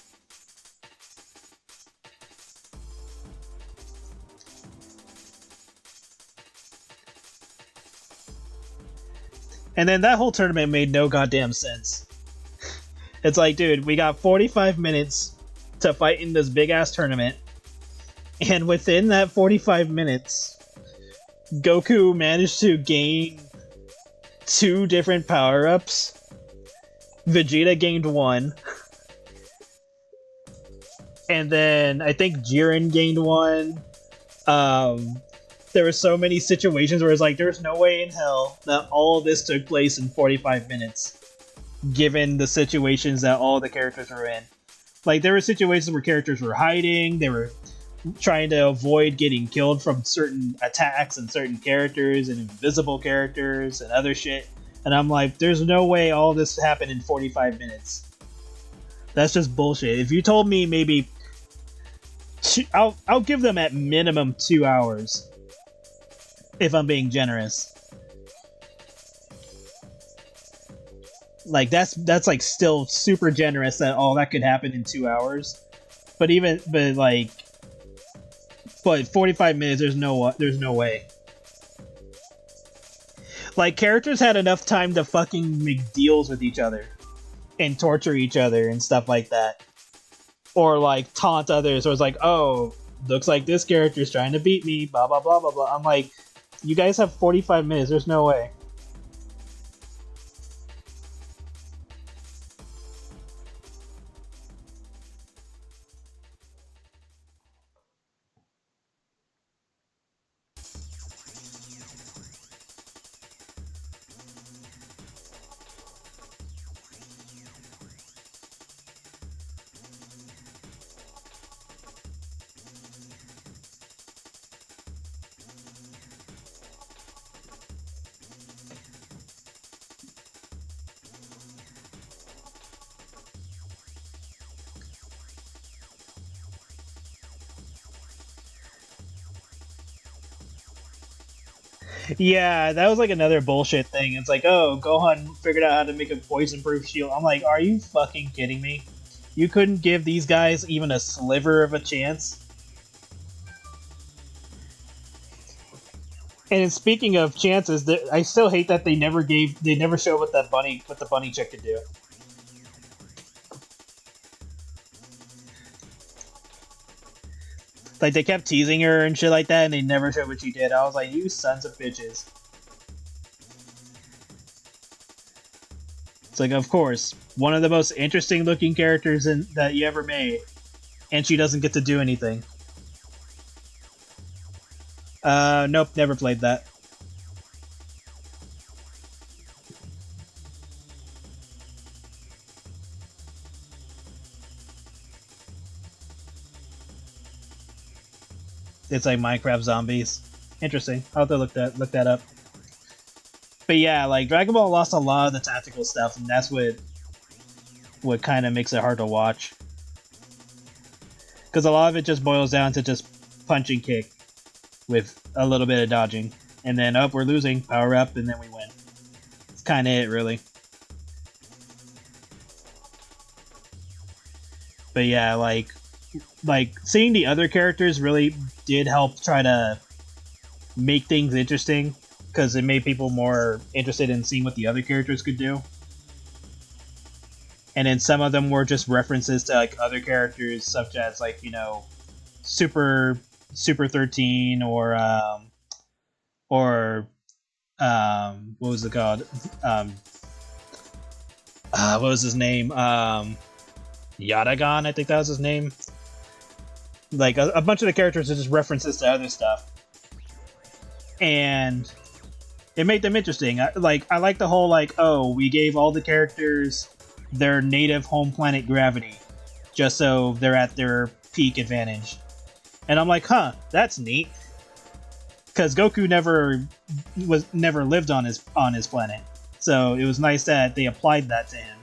A: And then that whole tournament made no goddamn sense. It's like, dude, we got 45 minutes to fight in this big-ass tournament, and within that 45 minutes, Goku managed to gain 2 different power-ups. Vegeta gained 1. And then I think Jiren gained 1. There were so many situations where it's like, there's no way in hell that all of this took place in 45 minutes, given the situations that all the characters were in. Like, there were situations where characters were hiding, they were trying to avoid getting killed from certain attacks and certain characters and invisible characters and other shit. And I'm like, there's no way all this happened in 45 minutes. That's just bullshit. If you told me maybe... I'll give them at minimum 2 hours. If I'm being generous. Like, that's like still super generous that that could happen in 2 hours. But 45 minutes, there's no way. Like, characters had enough time to fucking make deals with each other and torture each other and stuff like that. Or like taunt others, or it's like, oh, looks like this character's trying to beat me, blah blah blah blah blah. I'm like, you guys have 45 minutes, there's no way. Yeah, that was like another bullshit thing. It's like, oh, Gohan figured out how to make a poison-proof shield. I'm like, are you fucking kidding me? You couldn't give these guys even a sliver of a chance? And speaking of chances, I still hate that they never showed what the bunny chick could do. Like, they kept teasing her and shit like that, and they never showed what she did. I was like, you sons of bitches. It's like, of course, one of the most interesting looking characters that you ever made, and she doesn't get to do anything. Nope, never played that. It's like Minecraft zombies. Interesting. I'll have to look that up. But yeah, like Dragon Ball lost a lot of the tactical stuff, and that's what kind of makes it hard to watch. Because a lot of it just boils down to just punch and kick with a little bit of dodging, and then we're losing, power up, and then we win. It's kind of it, really. But yeah, like seeing the other characters really did help try to make things interesting, because it made people more interested in seeing what the other characters could do. And then some of them were just references to like other characters, such as like, you know, Super 13 or what was it called? What was his name? Yadagon, I think that was his name. Like a bunch of the characters are just references to other stuff, and it made them interesting. I like the whole like, oh, we gave all the characters their native home planet gravity, just so they're at their peak advantage. And I'm like, huh, that's neat, because Goku never lived on his planet, so it was nice that they applied that to him.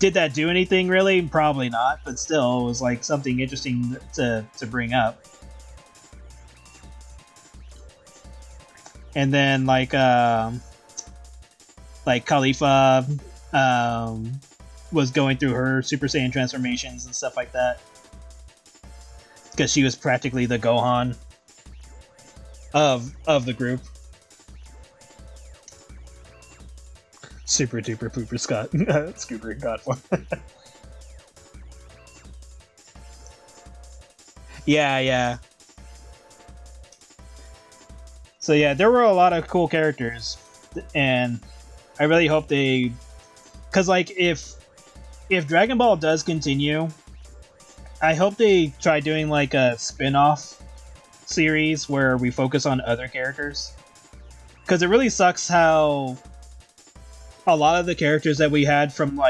A: Did that do anything really? Probably not, but still, it was like something interesting to bring up. And then like Khalifa was going through her Super Saiyan transformations and stuff like that, because she was practically the Gohan of the group. Super duper pooper Scott. Scooper and God form. Yeah. So yeah, there were a lot of cool characters, and I really hope they, because like if Dragon Ball does continue, I hope they try doing like a spin-off series where we focus on other characters, because it really sucks how a lot of the characters that we had from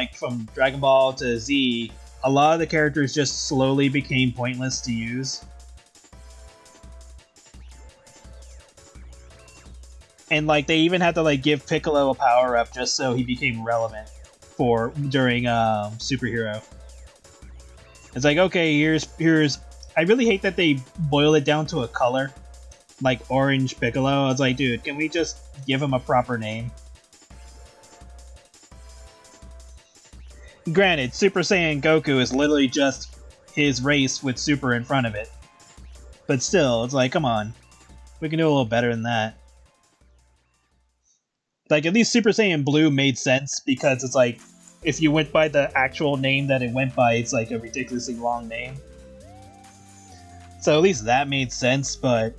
A: Dragon Ball to Z, a lot of the characters just slowly became pointless to use. And like they even had to like give Piccolo a power up just so he became relevant during Superhero. It's like, okay, here's I really hate that they boil it down to a color, like Orange Piccolo. I was like, dude, can we just give him a proper name? Granted, Super Saiyan Goku is literally just his race with Super in front of it. But still, it's like, come on. We can do a little better than that. Like, at least Super Saiyan Blue made sense, because it's like, if you went by the actual name that it went by, it's like a ridiculously long name. So at least that made sense, but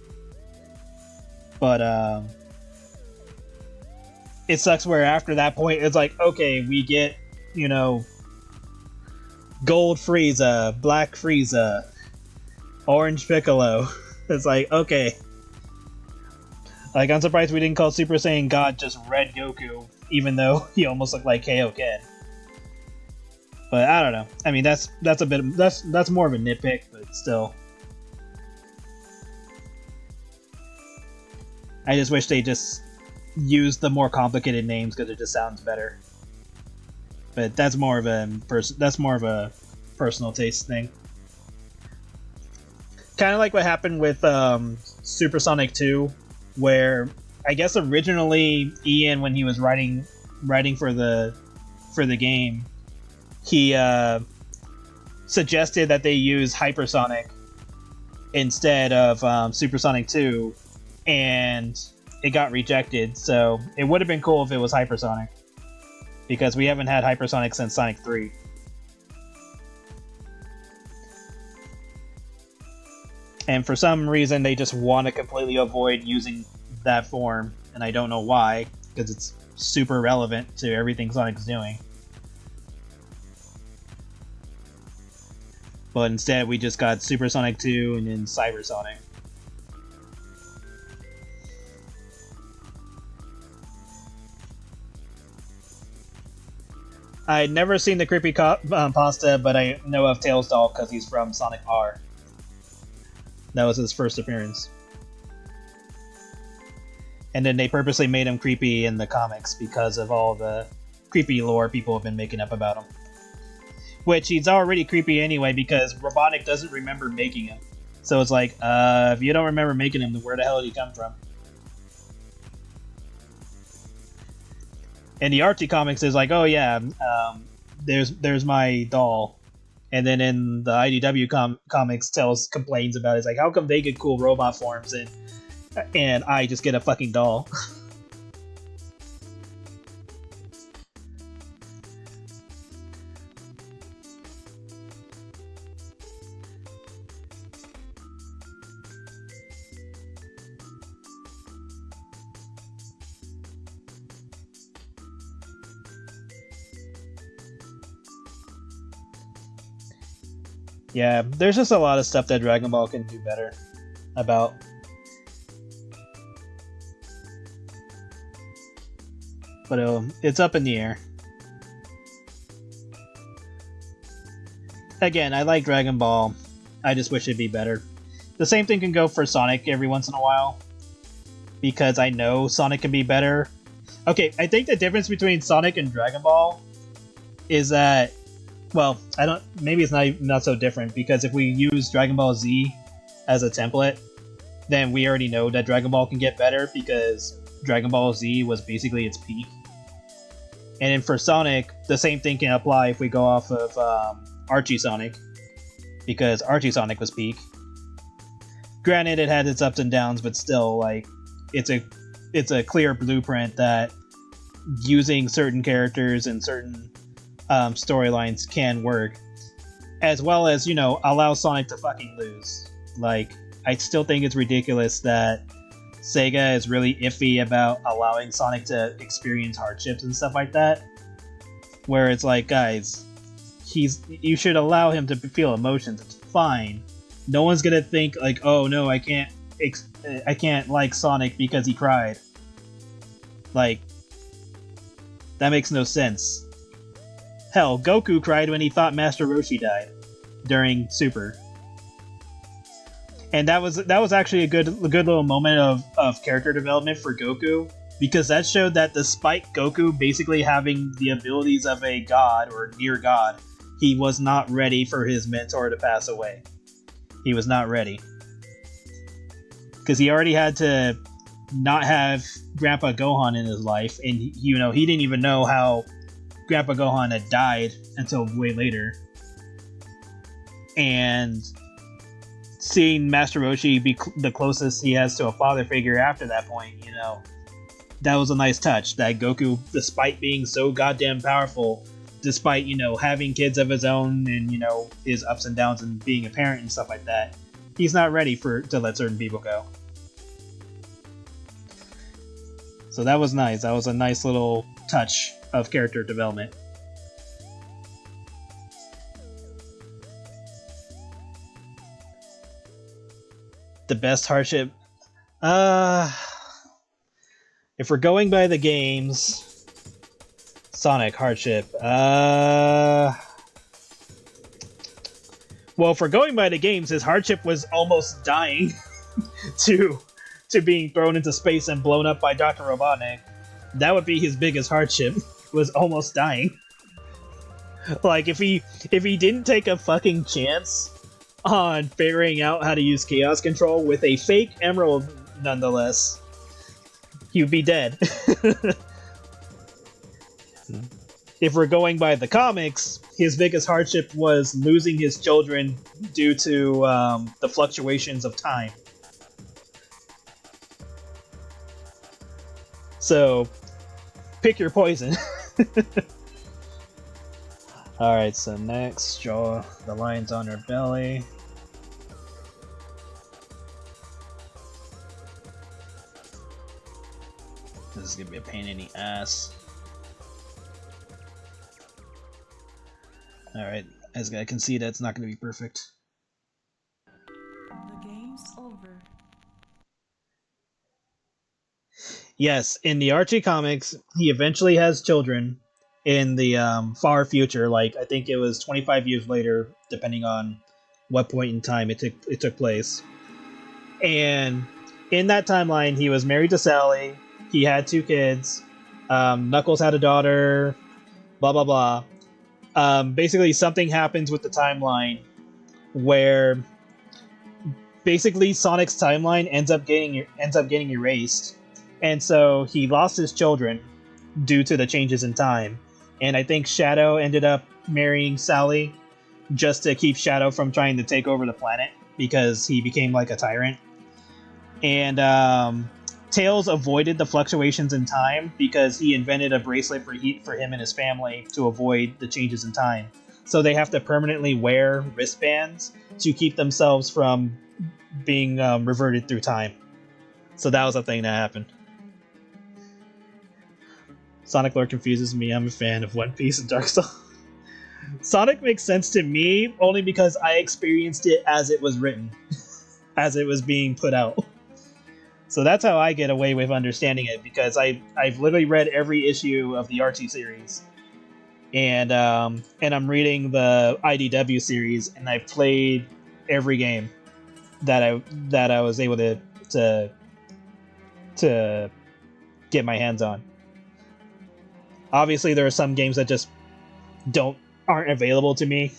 A: it sucks where after that point, it's like, okay, we get, you know, Gold Frieza, Black Frieza, Orange Piccolo. It's like, okay. Like, I'm surprised we didn't call Super Saiyan God just Red Goku, even though he almost looked like Kaioken. But I don't know. I mean, that's more of a nitpick, but still. I just wish they just used the more complicated names, because it just sounds better. But that's more of a personal taste thing. Kind of like what happened with Supersonic 2, where I guess originally Ian, when he was writing for the game, he suggested that they use Hypersonic instead of Supersonic 2, and it got rejected. So it would have been cool if it was Hypersonic, because we haven't had Hypersonic since Sonic 3. And for some reason, they just want to completely avoid using that form, and I don't know why, because it's super relevant to everything Sonic's doing. But instead, we just got Supersonic 2 and then Cybersonic. I'd never seen the Creepy Pasta, but I know of Tails Doll because he's from Sonic R. That was his first appearance. And then they purposely made him creepy in the comics because of all the creepy lore people have been making up about him. Which, he's already creepy anyway because Robotnik doesn't remember making him. So it's like, if you don't remember making him, then where the hell did he come from? And the Archie comics is like, oh yeah, there's my doll. And then in the IDW comics, Tails complains about it. It's like, how come they get cool robot forms and I just get a fucking doll? Yeah, there's just a lot of stuff that Dragon Ball can do better about. But it's up in the air. Again, I like Dragon Ball. I just wish it'd be better. The same thing can go for Sonic every once in a while, because I know Sonic can be better. Okay, I think the difference between Sonic and Dragon Ball is that, well, maybe it's not so different, because if we use Dragon Ball Z as a template, then we already know that Dragon Ball can get better because Dragon Ball Z was basically its peak. And then for Sonic, the same thing can apply if we go off of Archie Sonic, because Archie Sonic was peak. Granted, it had its ups and downs, but still, like, it's a clear blueprint that using certain characters and certain storylines can work, as well as, you know, allow Sonic to fucking lose. Like, I still think it's ridiculous that Sega is really iffy about allowing Sonic to experience hardships and stuff like that, where it's like, guys, you should allow him to feel emotions. It's fine. No one's gonna think like, oh no, I can't like Sonic because he cried. Like, that makes no sense. Hell, Goku cried when he thought Master Roshi died during Super. And that was actually a good little moment of character development for Goku, because that showed that despite Goku basically having the abilities of a god or near god, he was not ready for his mentor to pass away. He was not ready. Because he already had to not have Grandpa Gohan in his life, and he didn't even know how Grandpa Gohan had died until way later. And seeing Master Roshi be the closest he has to a father figure after that point, you know, that was a nice touch. That Goku, despite being so goddamn powerful, despite, you know, having kids of his own and, you know, his ups and downs and being a parent and stuff like that, he's not ready to let certain people go. So that was nice. That was a nice little touch of character development. The best hardship? If we're going by the games, Sonic hardship. Well, if we're going by the games, his hardship was almost dying to being thrown into space and blown up by Dr. Robotnik. That would be his biggest hardship, was almost dying. Like, if he didn't take a fucking chance on figuring out how to use Chaos Control with a fake Emerald, nonetheless, he would be dead. If we're going by the comics, his biggest hardship was losing his children due to the fluctuations of time. So, pick your poison. Alright, so next, draw the lines on her belly. This is gonna be a pain in the ass. Alright, as I can see, that's not gonna be perfect.
B: The game's over.
A: Yes, in the Archie comics, he eventually has children in the far future. Like, I think it was 25 years later, depending on what point in time it took place. And in that timeline, he was married to Sally. He had 2 kids. Knuckles had a daughter. Blah blah blah. Basically, something happens with the timeline where basically Sonic's timeline ends up getting erased, and so he lost his children due to the changes in time. And I think Shadow ended up marrying Sally just to keep Shadow from trying to take over the planet because he became like a tyrant. And Tails avoided the fluctuations in time because he invented a bracelet for him and his family to avoid the changes in time. So they have to permanently wear wristbands to keep themselves from being reverted through time. So that was a thing that happened. Sonic lore confuses me. I'm a fan of One Piece and Darkstalkers. Sonic makes sense to me only because I experienced it as it was written, as it was being put out. So that's how I get away with understanding it, because I've literally read every issue of the Archie series, and I'm reading the IDW series, and I've played every game that I was able to get my hands on. Obviously, there are some games that just aren't available to me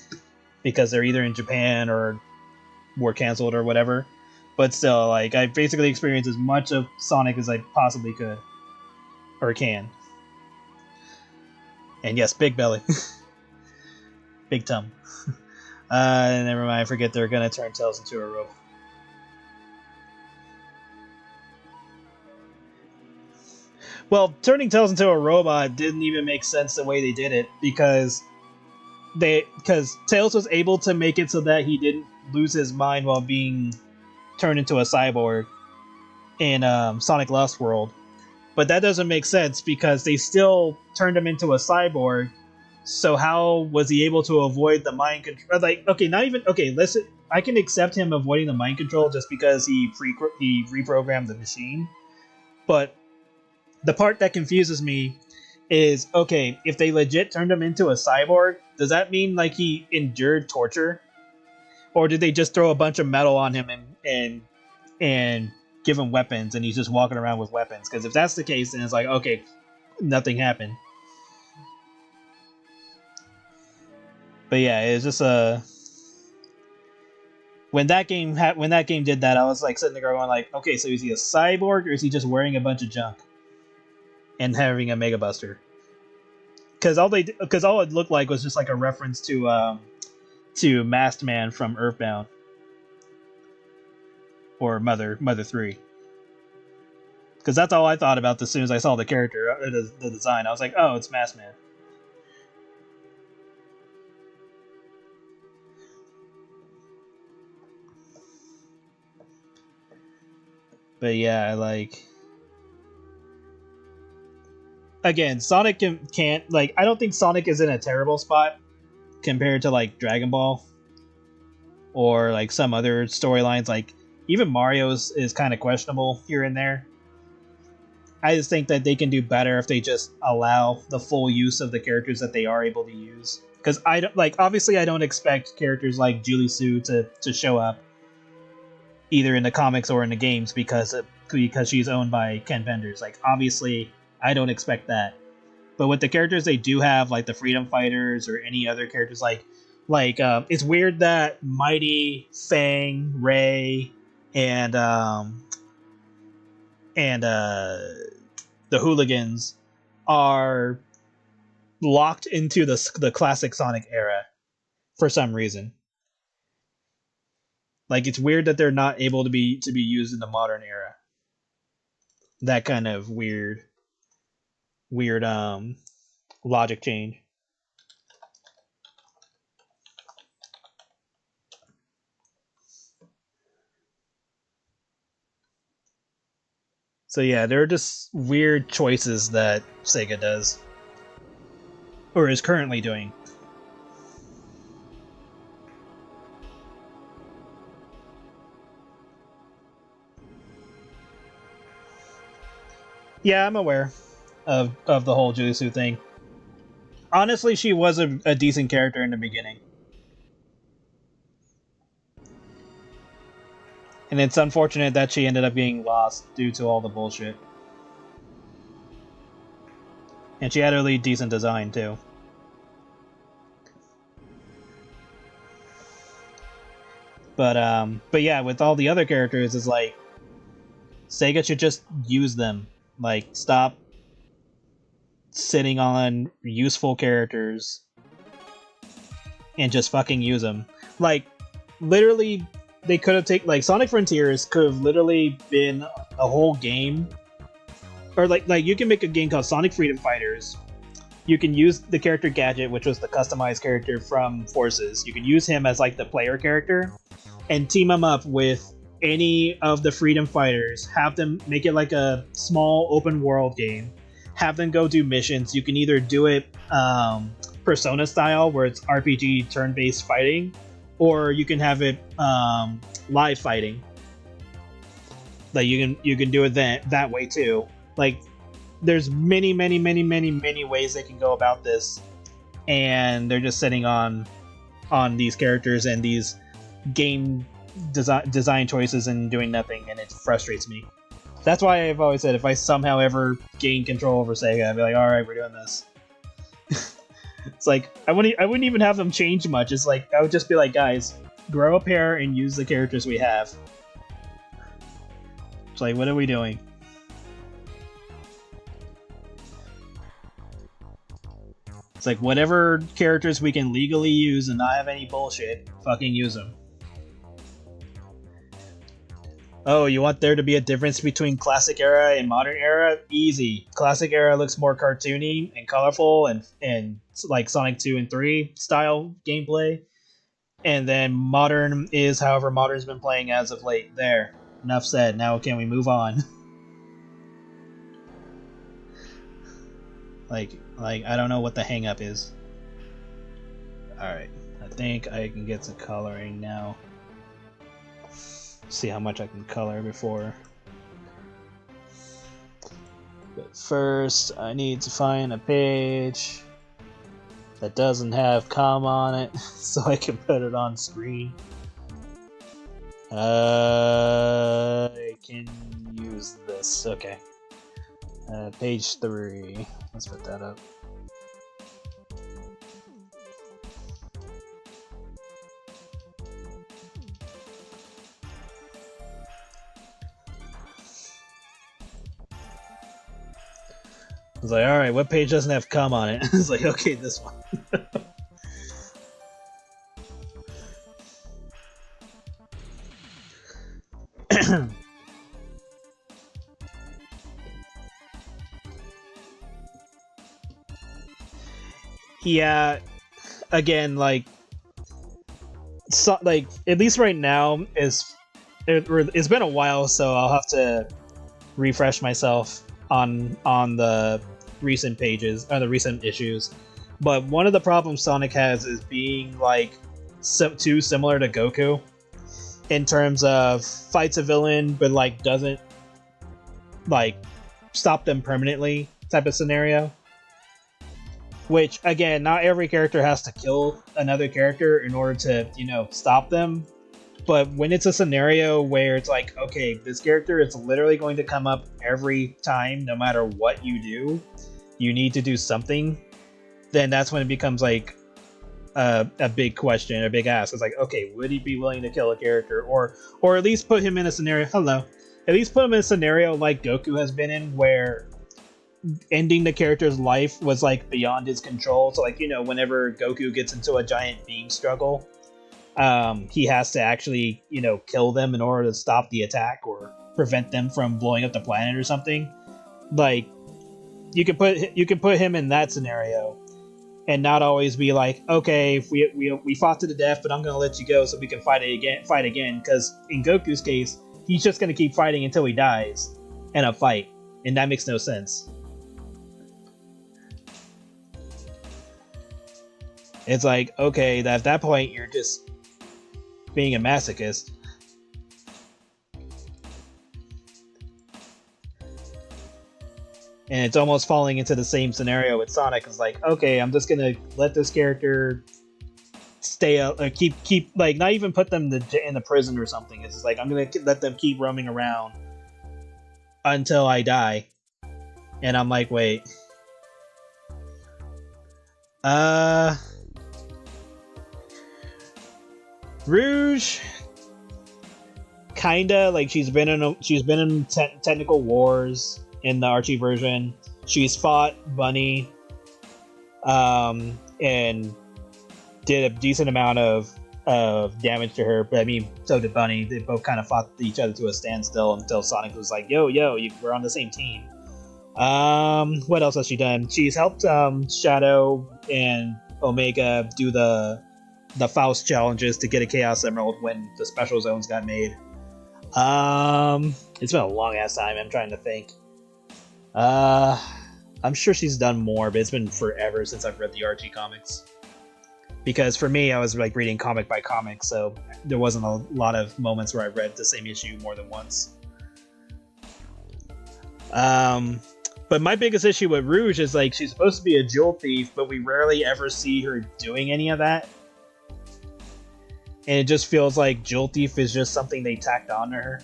A: because they're either in Japan or were canceled or whatever. But still, like, I basically experienced as much of Sonic as I possibly could. Or can. And yes, big belly. Big tum. Never mind, I forget they're gonna turn Tails into a rope. Well, turning Tails into a robot didn't even make sense the way they did it, because Tails was able to make it so that he didn't lose his mind while being turned into a cyborg in Sonic Lost World. But that doesn't make sense because they still turned him into a cyborg. So how was he able to avoid the mind control? Like, okay, not even okay. Listen, I can accept him avoiding the mind control just because he reprogrammed the machine. But the part that confuses me is, okay, if they legit turned him into a cyborg, does that mean like he endured torture? Or did they just throw a bunch of metal on him and give him weapons and he's just walking around with weapons? Because if that's the case, then it's like, okay, nothing happened. But yeah, it's just when that game did that, I was like sitting there going like, okay, so is he a cyborg or is he just wearing a bunch of junk and having a Mega Buster? Because all it looked like was just like a reference to Masked Man from Earthbound or Mother 3. Because that's all I thought about as soon as I saw the character, the design. I was like, oh, it's Masked Man. But yeah, like, again, Sonic can't like, I don't think Sonic is in a terrible spot compared to like Dragon Ball or like some other storylines. Like even Mario's is kind of questionable here and there. I just think that they can do better if they just allow the full use of the characters that they are able to use. Because I don't like, obviously I don't expect characters like Julie Sue to show up either in the comics or in the games because she's owned by Ken Penders. Like, obviously I don't expect that. But with the characters they do have, like the Freedom Fighters or any other characters, it's weird that Mighty, Fang, Ray, and the hooligans are locked into the classic Sonic era for some reason. Like, it's weird that they're not able to be used in the modern era. That kind of weird logic change. So yeah, there are just weird choices that Sega does, or is currently doing. Yeah, I'm aware of the whole Jutsu thing. Honestly, she was a decent character in the beginning. And it's unfortunate that she ended up being lost due to all the bullshit. And she had a really decent design, too. But yeah, with all the other characters, it's like, Sega should just use them. Like, stop sitting on useful characters and just fucking use them. Like, literally, they could have taken, like, Sonic Frontiers could have literally been a whole game. Or like you can make a game called Sonic Freedom Fighters. You can use the character Gadget, which was the customized character from Forces. You can use him as like the player character and team him up with any of the Freedom Fighters. Have them make it like a small open world game. Have them go do missions. You can either do it Persona style, where it's RPG turn-based fighting, or you can have it live fighting. Like you can do it that way too. Like, there's many ways they can go about this, and they're just sitting on these characters and these game design choices and doing nothing, and it frustrates me. That's why I've always said, if I somehow ever gain control over Sega, I'd be like, all right, we're doing this. It's like, I wouldn't even have them change much. It's like, I would just be like, guys, grow a pair and use the characters we have. It's like, what are we doing? It's like, whatever characters we can legally use and not have any bullshit, fucking use them. Oh, you want there to be a difference between classic era and modern era? Easy. Classic era looks more cartoony and colorful and like Sonic 2 and 3 style gameplay. And then modern is however modern's been playing as of late. There. Enough said. Now can we move on? Like I don't know what the hang up is. Alright. I think I can get to coloring now. See how much I can color before. But first, I need to find a page that doesn't have com on it, so I can put it on screen. I can use this. Okay. Page 3. Let's put that up. I was like, alright, what page doesn't have cum on it? I was like, okay, this one. Yeah, again, like, so, like, at least right now, it's been a while, so I'll have to refresh myself on the recent pages or the recent issues. But one of the problems Sonic has is being like too similar to Goku in terms of fights a villain but like doesn't like stop them permanently type of scenario. Which, again, not every character has to kill another character in order to, you know, stop them. But when it's a scenario where it's like, okay, this character is literally going to come up every time, no matter what you do, you need to do something, then that's when it becomes like a big question, a big ask. It's like, okay, would he be willing to kill a character? Or at least put him in a scenario, at least put him in a scenario like Goku has been in, where ending the character's life was like beyond his control. So like, you know, whenever Goku gets into a giant beam struggle, he has to actually, you know, kill them in order to stop the attack or prevent them from blowing up the planet or something. Like, you can put him in that scenario and not always be like, okay, we fought to the death, but I'm gonna let you go so we can fight again. Because in Goku's case, he's just gonna keep fighting until he dies in a fight, and that makes no sense. It's like, okay, at that point you're just being a masochist. And it's almost falling into the same scenario with Sonic. It's like, okay, I'm just gonna let this character stay out, keep like, not even put them in the prison or something. It's just like, I'm gonna let them keep roaming around until I die. And I'm like, wait, Rouge, kinda like she's been in technical wars. In the Archie version, she's fought Bunny, and did a decent amount of damage to her. But I mean, so did Bunny. They both kind of fought each other to a standstill until Sonic was like, "Yo, we're on the same team." What else has she done? She's helped Shadow and Omega do the Faust challenges to get a Chaos Emerald when the special zones got made. It's been a long ass time. I'm trying to think. I'm sure she's done more, but it's been forever since I've read the Archie comics. Because for me, I was like reading comic by comic, so there wasn't a lot of moments where I read the same issue more than once. But my biggest issue with Rouge is like, she's supposed to be a jewel thief, but we rarely ever see her doing any of that. And it just feels like jewel thief is just something they tacked on to her.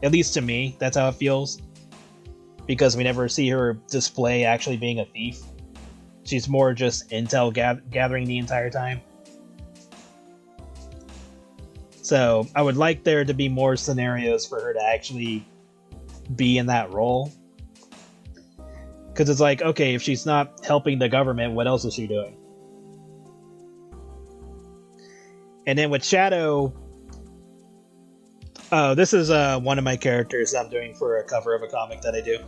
A: At least to me, that's how it feels. Because we never see her display actually being a thief. She's more just intel gathering the entire time. So I would like there to be more scenarios for her to actually be in that role. Because it's like, okay, if she's not helping the government, what else is she doing? And then with Shadow... Oh, this is one of my characters I'm doing for a cover of a comic that I do.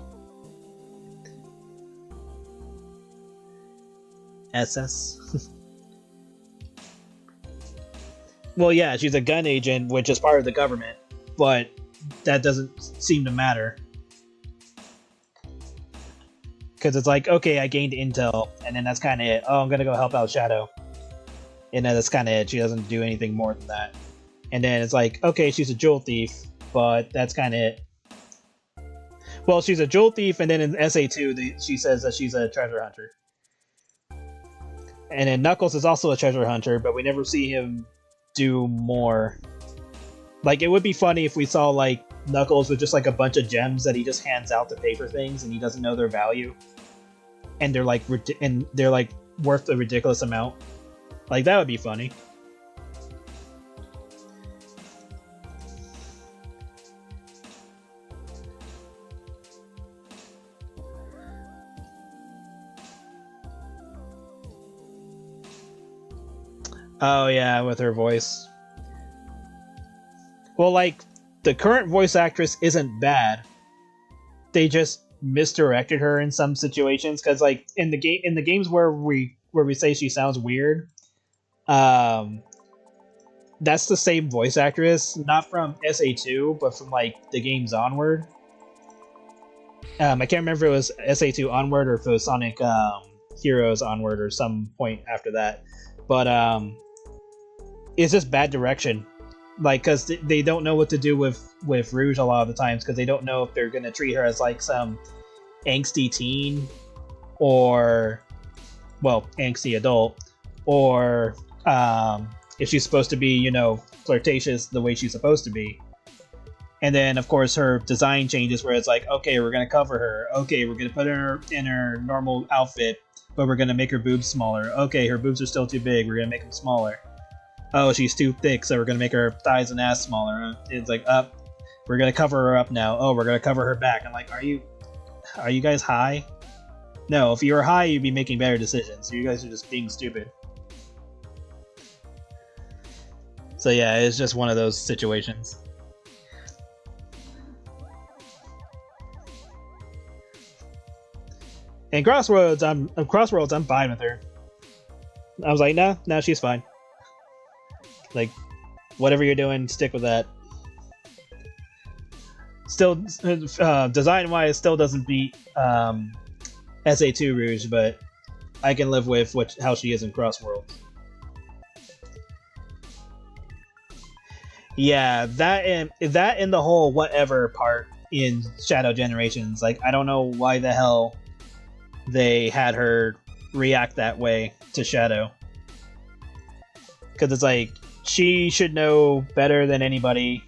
A: SS. Well, yeah, she's a gun agent, which is part of the government, but that doesn't seem to matter. Because it's like, okay, I gained intel, and then that's kind of it. Oh, I'm gonna go help out Shadow. And then that's kind of it. She doesn't do anything more than that. And then it's like, okay, she's a jewel thief, but that's kind of it. Well, she's a jewel thief, and then in SA2, she says that she's a treasure hunter. And then Knuckles is also a treasure hunter, but we never see him do more. Like, it would be funny if we saw, like, Knuckles with just, like, a bunch of gems that he just hands out to pay for things, and he doesn't know their value. And they're, like, worth a ridiculous amount. Like, that would be funny. Oh yeah, with her voice. Well, like, the current voice actress isn't bad. They just misdirected her in some situations, because like in the games where we say she sounds weird, that's the same voice actress, not from SA2, but from like the games onward. I can't remember if it was SA2 onward or if it was Sonic Heroes onward or some point after that, but it's just bad direction. Like, because they don't know what to do with Rouge a lot of the times, because they don't know if they're going to treat her as, like, some angsty teen, or, well, angsty adult, or if she's supposed to be, you know, flirtatious the way she's supposed to be. And then, of course, her design changes, where it's like, okay, we're going to cover her. Okay, we're going to put her in her normal outfit, but we're going to make her boobs smaller. Okay, her boobs are still too big, we're going to make them smaller. Oh, she's too thick, so we're going to make her thighs and ass smaller. It's like, we're going to cover her up now. Oh, we're going to cover her back. I'm like, are you guys high? No, if you were high, you'd be making better decisions. You guys are just being stupid. So yeah, it's just one of those situations. And Crossroads, I'm fine with her. I was like, no, she's fine. Like, whatever you're doing, stick with that. Still, design-wise, still doesn't beat SA2 Rouge, but I can live with how she is in Crossworlds. Yeah, that and the whole whatever part in Shadow Generations. Like, I don't know why the hell they had her react that way to Shadow. Because it's like, she should know better than anybody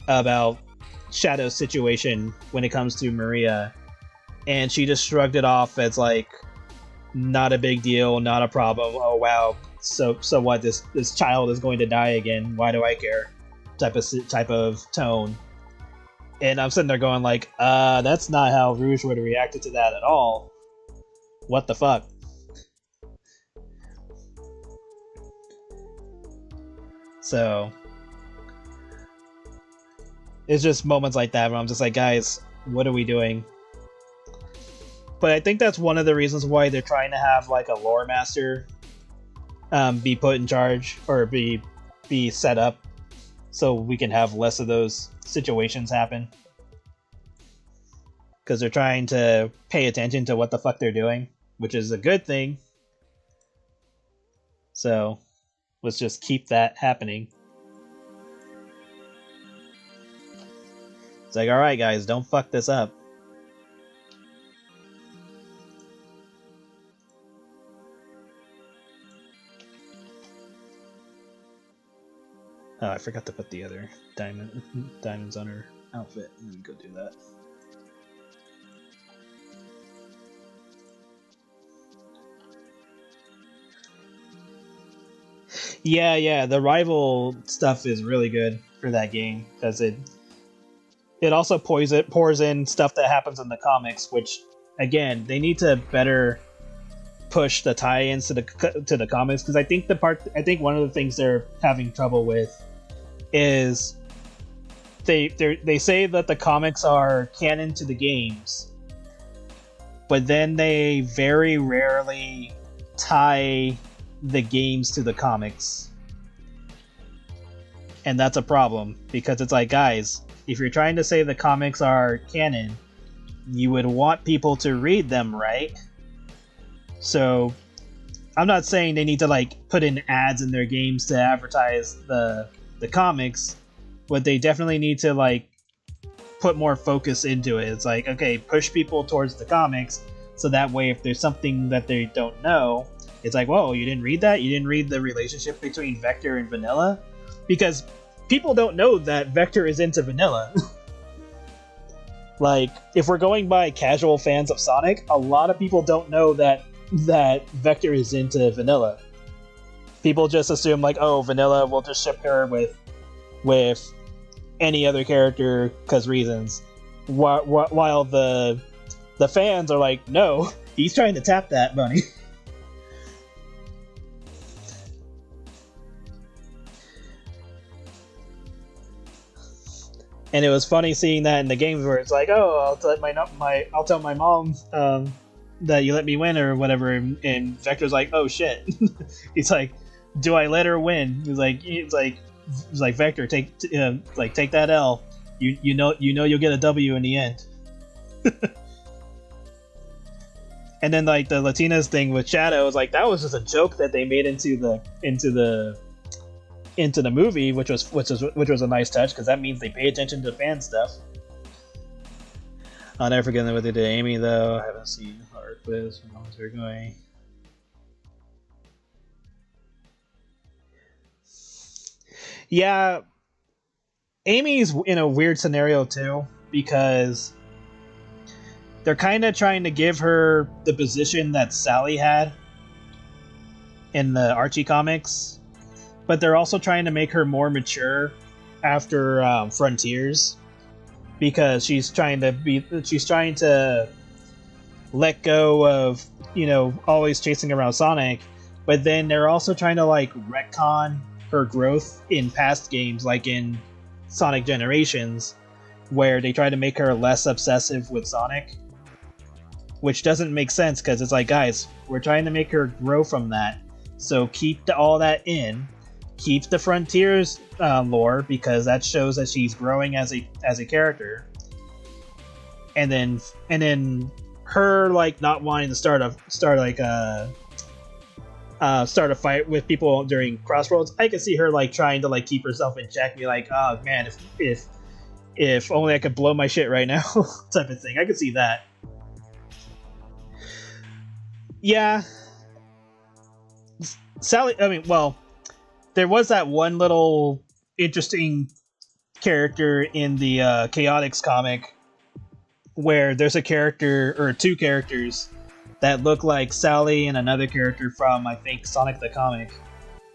A: about Shadow's situation when it comes to Maria. And she just shrugged it off as like, not a big deal, not a problem. Oh wow, so what? This child is going to die again. Why do I care? Type of tone. And I'm sitting there going like, that's not how Rouge would have reacted to that at all. What the fuck? So it's just moments like that where I'm just like, guys, what are we doing? But I think that's one of the reasons why they're trying to have like a lore master be put in charge or be set up, so we can have less of those situations happen. Because they're trying to pay attention to what the fuck they're doing, which is a good thing. So let's just keep that happening. It's like, alright guys, don't fuck this up. Oh, I forgot to put the other diamonds on her outfit. Let me go do that. Yeah, the rival stuff is really good for that game because it also pours in stuff that happens in the comics, which again they need to better push the tie-ins to the comics, because I think one of the things they're having trouble with is they say that the comics are canon to the games, but then they very rarely tie the games to the comics. And that's a problem, because it's like, guys, if you're trying to say the comics are canon, you would want people to read them, right? So I'm not saying they need to like put in ads in their games to advertise the comics, but they definitely need to like put more focus into it. It's like, okay, push people towards the comics, so that way if there's something that they don't know, it's like, whoa, you didn't read that? You didn't read the relationship between Vector and Vanilla? Because people don't know that Vector is into Vanilla. Like, if we're going by casual fans of Sonic, a lot of people don't know that Vector is into Vanilla. People just assume like, oh, Vanilla will just ship her with any other character because reasons. While the fans are like, no, he's trying to tap that money. And it was funny seeing that in the games where it's like, oh, I'll tell my mom that you let me win or whatever, and Vector's like, oh shit. He's like, do I let her win? He's like Vector, take that L. You know you'll get a W in the end. And then like the Latinas thing with Shadow was like, that was just a joke that they made into the movie, which was a nice touch, because that means they pay attention to fan stuff. I'll never forget what they did to Amy, though. I haven't seen Art Quiz when I was very going. Yeah, Amy's in a weird scenario too, because they're kind of trying to give her the position that Sally had in the Archie comics, but they're also trying to make her more mature after Frontiers, because she's trying to let go of, always chasing around Sonic, but then they're also trying to like retcon her growth in past games, like in Sonic Generations, where they try to make her less obsessive with Sonic, which doesn't make sense because it's like, guys, we're trying to make her grow from that, so keep all that in, keep the Frontiers lore, because that shows that she's growing as a character, and then her like not wanting to start a fight with people during Crossroads. I could see her like trying to like keep herself in check, and be like, oh man, if only I could blow my shit right now, type of thing. I could see that. Yeah, Sally. I mean, well, there was that one little interesting character in the Chaotix comic where there's a character or two characters that look like Sally and another character from, I think, Sonic the Comic,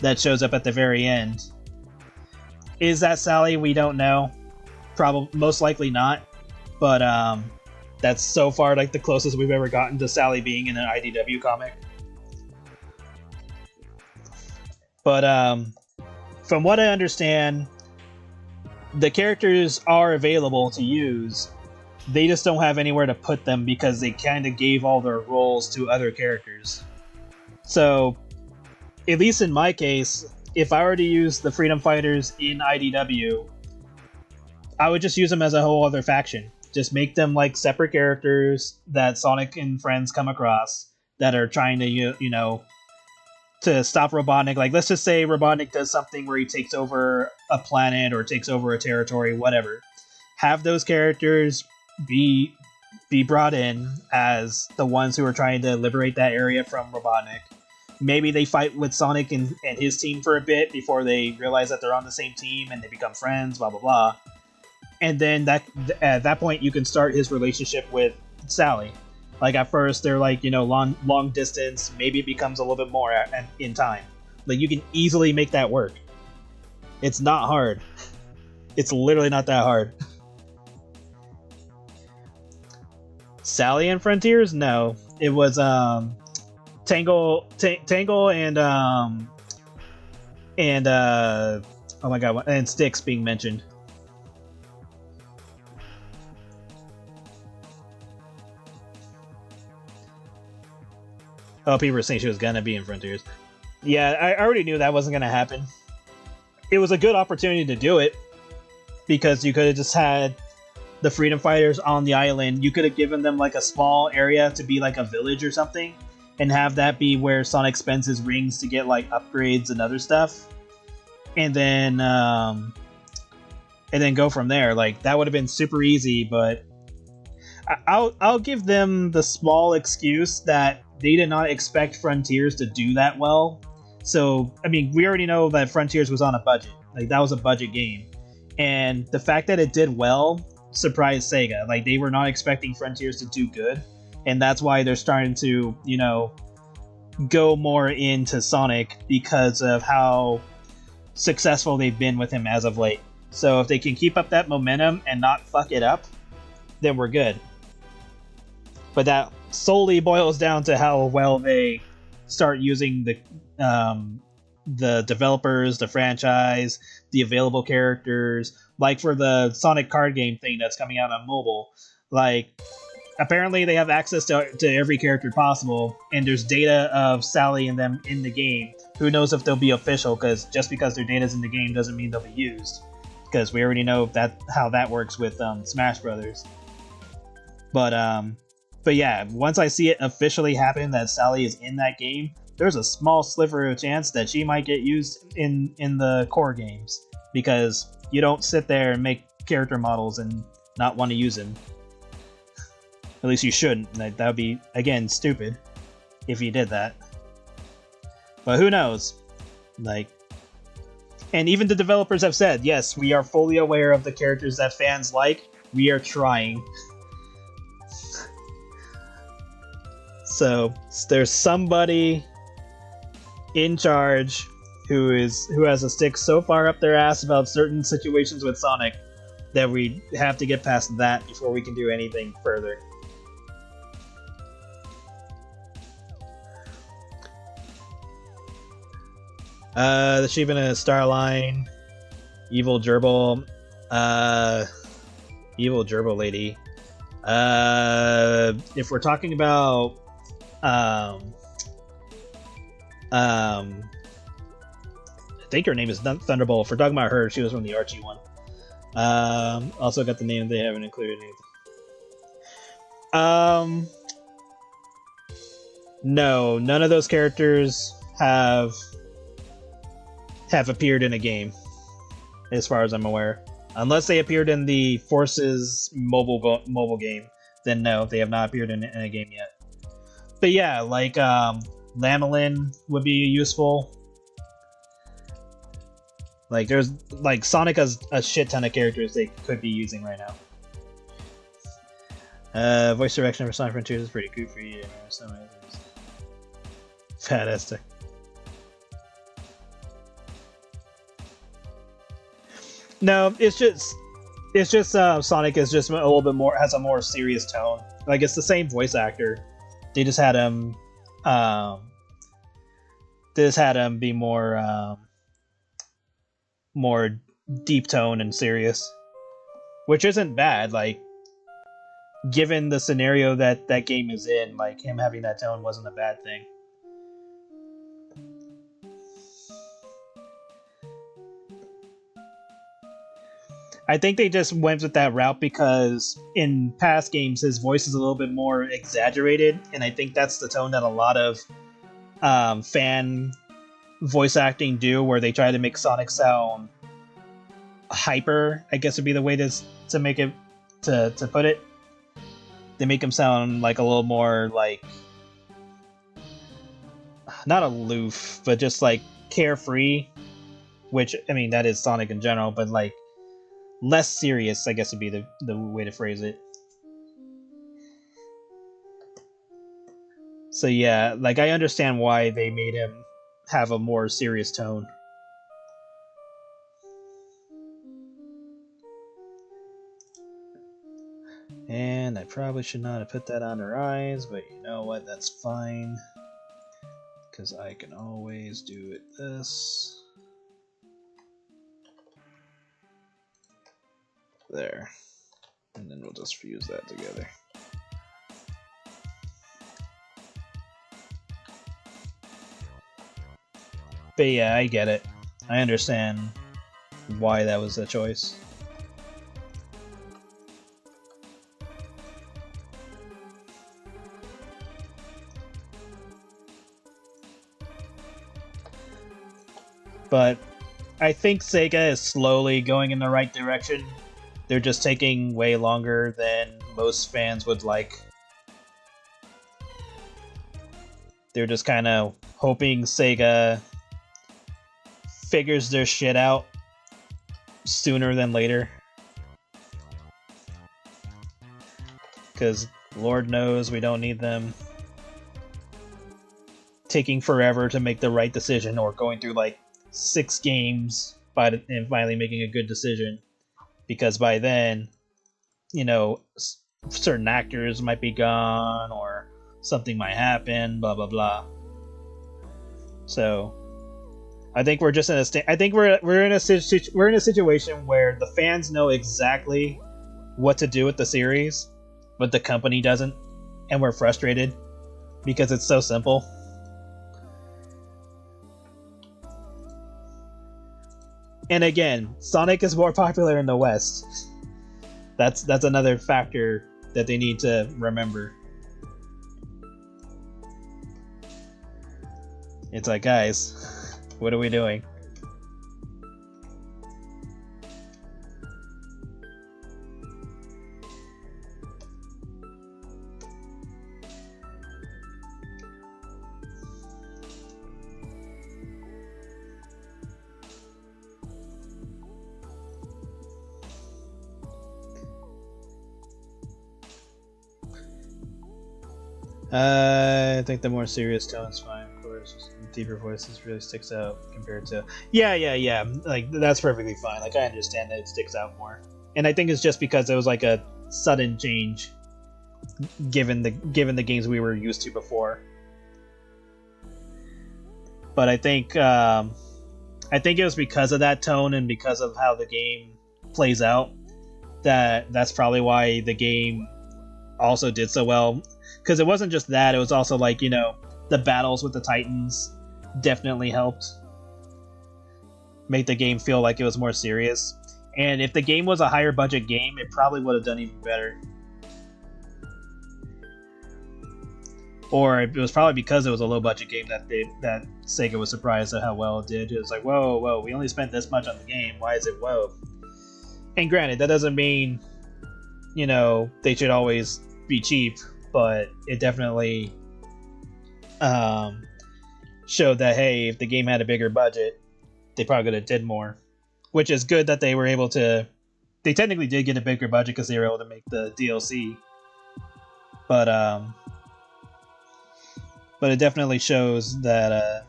A: that shows up at the very end. Is that Sally? We don't know. Probably, most likely not. But that's so far like the closest we've ever gotten to Sally being in an IDW comic. But from what I understand, the characters are available to use. They just don't have anywhere to put them because they kind of gave all their roles to other characters. So, at least in my case, if I were to use the Freedom Fighters in IDW, I would just use them as a whole other faction. Just make them like separate characters that Sonic and friends come across that are trying to, to stop Robotnik. Like, let's just say Robotnik does something where he takes over a planet or takes over a territory, whatever. Have those characters be brought in as the ones who are trying to liberate that area from Robotnik. Maybe they fight with Sonic and his team for a bit before they realize that they're on the same team and they become friends, blah blah blah. And then at that point you can start his relationship with Sally. Like at first they're like, long distance, maybe it becomes a little bit more in time. Like you can easily make that work. It's not hard. It's literally not that hard. Sally and Frontiers? No. It was Tangle and oh my god, and Styx being mentioned. Oh, people were saying she was gonna be in Frontiers. Yeah, I already knew that wasn't gonna happen. It was a good opportunity to do it, because you could have just had the Freedom Fighters on the island. You could have given them like a small area to be like a village or something, and have that be where Sonic spends his rings to get like upgrades and other stuff, and then go from there. Like that would have been super easy. But I'll give them the small excuse that they did not expect Frontiers to do that well. So I mean, we already know that Frontiers was on a budget. Like that was a budget game, and the fact that it did well surprised Sega. Like they were not expecting Frontiers to do good, and that's why they're starting to, go more into Sonic because of how successful they've been with him as of late. So if they can keep up that momentum and not fuck it up, then we're good. But that solely boils down to how well they start using the developers, the franchise, the available characters. Like for the Sonic card game thing that's coming out on mobile, like apparently they have access to every character possible, and there's data of Sally and them in the game. Who knows if they'll be official, because just because their data's in the game doesn't mean they'll be used, because we already know how that works with Smash Brothers. But yeah, once I see it officially happen that Sally is in that game, there's a small sliver of chance that she might get used in the core games, because you don't sit there and make character models and not want to use them. At least you shouldn't. That would be, again, stupid if you did that. But who knows? And even the developers have said, yes, we are fully aware of the characters that fans like. We are trying. So there's somebody in charge who has a stick so far up their ass about certain situations with Sonic that we have to get past that before we can do anything further. The Shivan Starline, Evil Gerbil, Evil Gerbil Lady. If we're talking about I think her name is Thunderbolt. If we're talking about her, she was from the Archie one. Also got the name they haven't included anything. No, none of those characters have appeared in a game, as far as I'm aware. Unless they appeared in the Forces mobile game, then no, they have not appeared in a game yet. But yeah, like Lamelin would be useful. Like there's like Sonic has a shit ton of characters they could be using right now. Voice direction for Sonic Frontiers is pretty goofy. Fantastic. No, it's just Sonic is just a little bit more, has a more serious tone. Like it's the same voice actor. They just had him be more deep tone and serious, which isn't bad. Like given the scenario that game is in, like him having that tone wasn't a bad thing. I think they just went with that route because in past games his voice is a little bit more exaggerated, and I think that's the tone that a lot of fan voice acting do, where they try to make Sonic sound hyper, I guess would be the way to make it to put it. They make him sound like a little more like not aloof, but just like carefree, which I mean that is Sonic in general, but like less serious, I guess would be the way to phrase it. So yeah, like I understand why they made him have a more serious tone. And I probably should not have put that on her eyes, but you know what, that's fine. Because I can always do it this. There. And then we'll just fuse that together. But yeah, I get it. I understand why that was a choice. But I think Sega is slowly going in the right direction. They're just taking way longer than most fans would like. They're just kind of hoping Sega figures their shit out sooner than later. Because Lord knows we don't need them taking forever to make the right decision, or going through like 6 games and finally making a good decision. Because by then, you know, certain actors might be gone, or something might happen, blah blah blah. So, I think we're just in I think we're in a situation where the fans know exactly what to do with the series, but the company doesn't, and we're frustrated because it's so simple. And again, Sonic is more popular in the West. That's another factor that they need to remember. It's like, guys, what are we doing? I think the more serious tone's fine, of course. Deeper voices really sticks out compared to... Yeah. Like, that's perfectly fine. Like, I understand that it sticks out more. And I think it's just because it was like a sudden change given the games we were used to before. But I think I think it was because of that tone and because of how the game plays out that's probably why the game also did so well. Because it wasn't just that; it was also like, you know, the battles with the Titans definitely helped make the game feel like it was more serious. And if the game was a higher budget game, it probably would have done even better. Or it was probably because it was a low budget game that Sega was surprised at how well it did. It was like, whoa, we only spent this much on the game. Why is it whoa? And granted, that doesn't mean, you know, they should always be cheap, but it definitely showed that, hey, if the game had a bigger budget, they probably could have did more. Which is good that they were able to... They technically did get a bigger budget because they were able to make the DLC. But it definitely shows that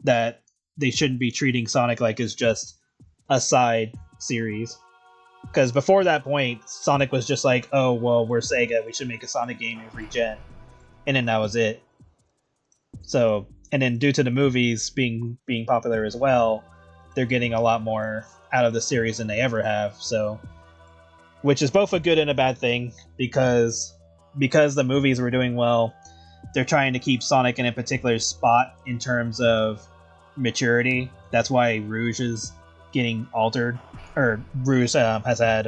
A: that they shouldn't be treating Sonic like it's just a side series. Because before that point, Sonic was just like, oh, well, we're Sega, we should make a Sonic game every gen. And then that was it. So, and then due to the movies being popular as well, they're getting a lot more out of the series than they ever have. So, which is both a good and a bad thing, because the movies were doing well, they're trying to keep Sonic in a particular spot in terms of maturity. That's why Rouge is getting altered, or Rouge has had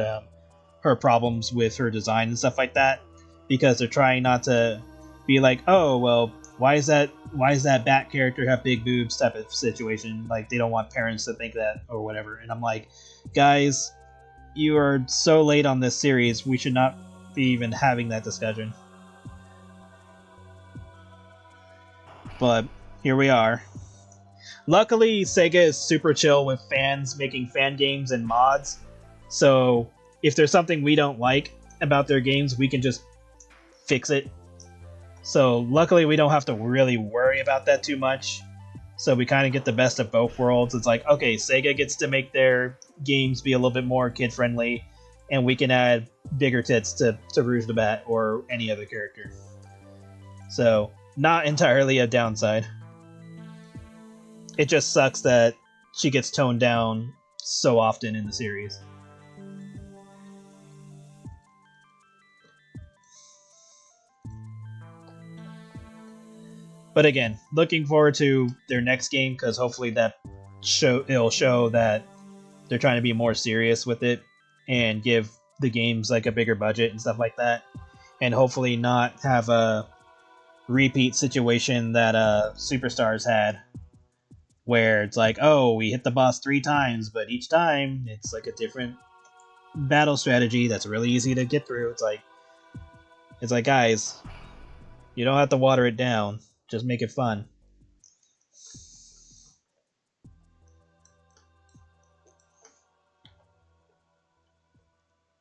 A: her problems with her design and stuff like that, because they're trying not to be like, oh, well, why is that Bat character have big boobs type of situation. Like, they don't want parents to think that or whatever. And I'm like, guys, you are so late on this series, we should not be even having that discussion. But here we are. Luckily, Sega is super chill with fans making fan games and mods. So if there's something we don't like about their games, we can just fix it. So luckily, we don't have to really worry about that too much. So we kind of get the best of both worlds. It's like, okay, Sega gets to make their games be a little bit more kid-friendly, and we can add bigger tits to Rouge the Bat or any other character. So, not entirely a downside. It just sucks that she gets toned down so often in the series. But again, looking forward to their next game, because hopefully it'll show that they're trying to be more serious with it and give the games like a bigger budget and stuff like that, and hopefully not have a repeat situation that Superstars had, where it's like, oh, we hit the boss 3 times, but each time it's like a different battle strategy that's really easy to get through. It's like, guys, you don't have to water it down. Just make it fun.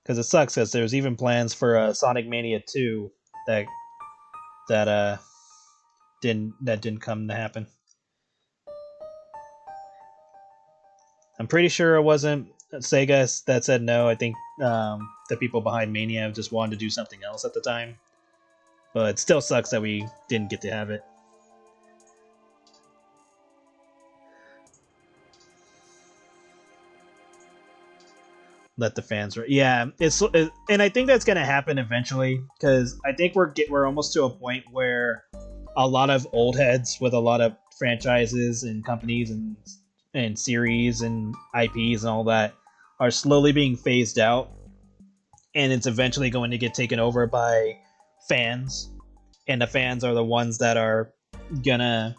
A: Because it sucks, because there's even plans for Sonic Mania 2 that didn't come to happen. I'm pretty sure it wasn't Sega that said no. I think the people behind Mania just wanted to do something else at the time. But it still sucks that we didn't get to have it. Let the fans... Yeah, and I think that's going to happen eventually, because I think we're almost to a point where a lot of old heads with a lot of franchises and companies and series and IPs and all that are slowly being phased out, and it's eventually going to get taken over by fans, and the fans are the ones that are gonna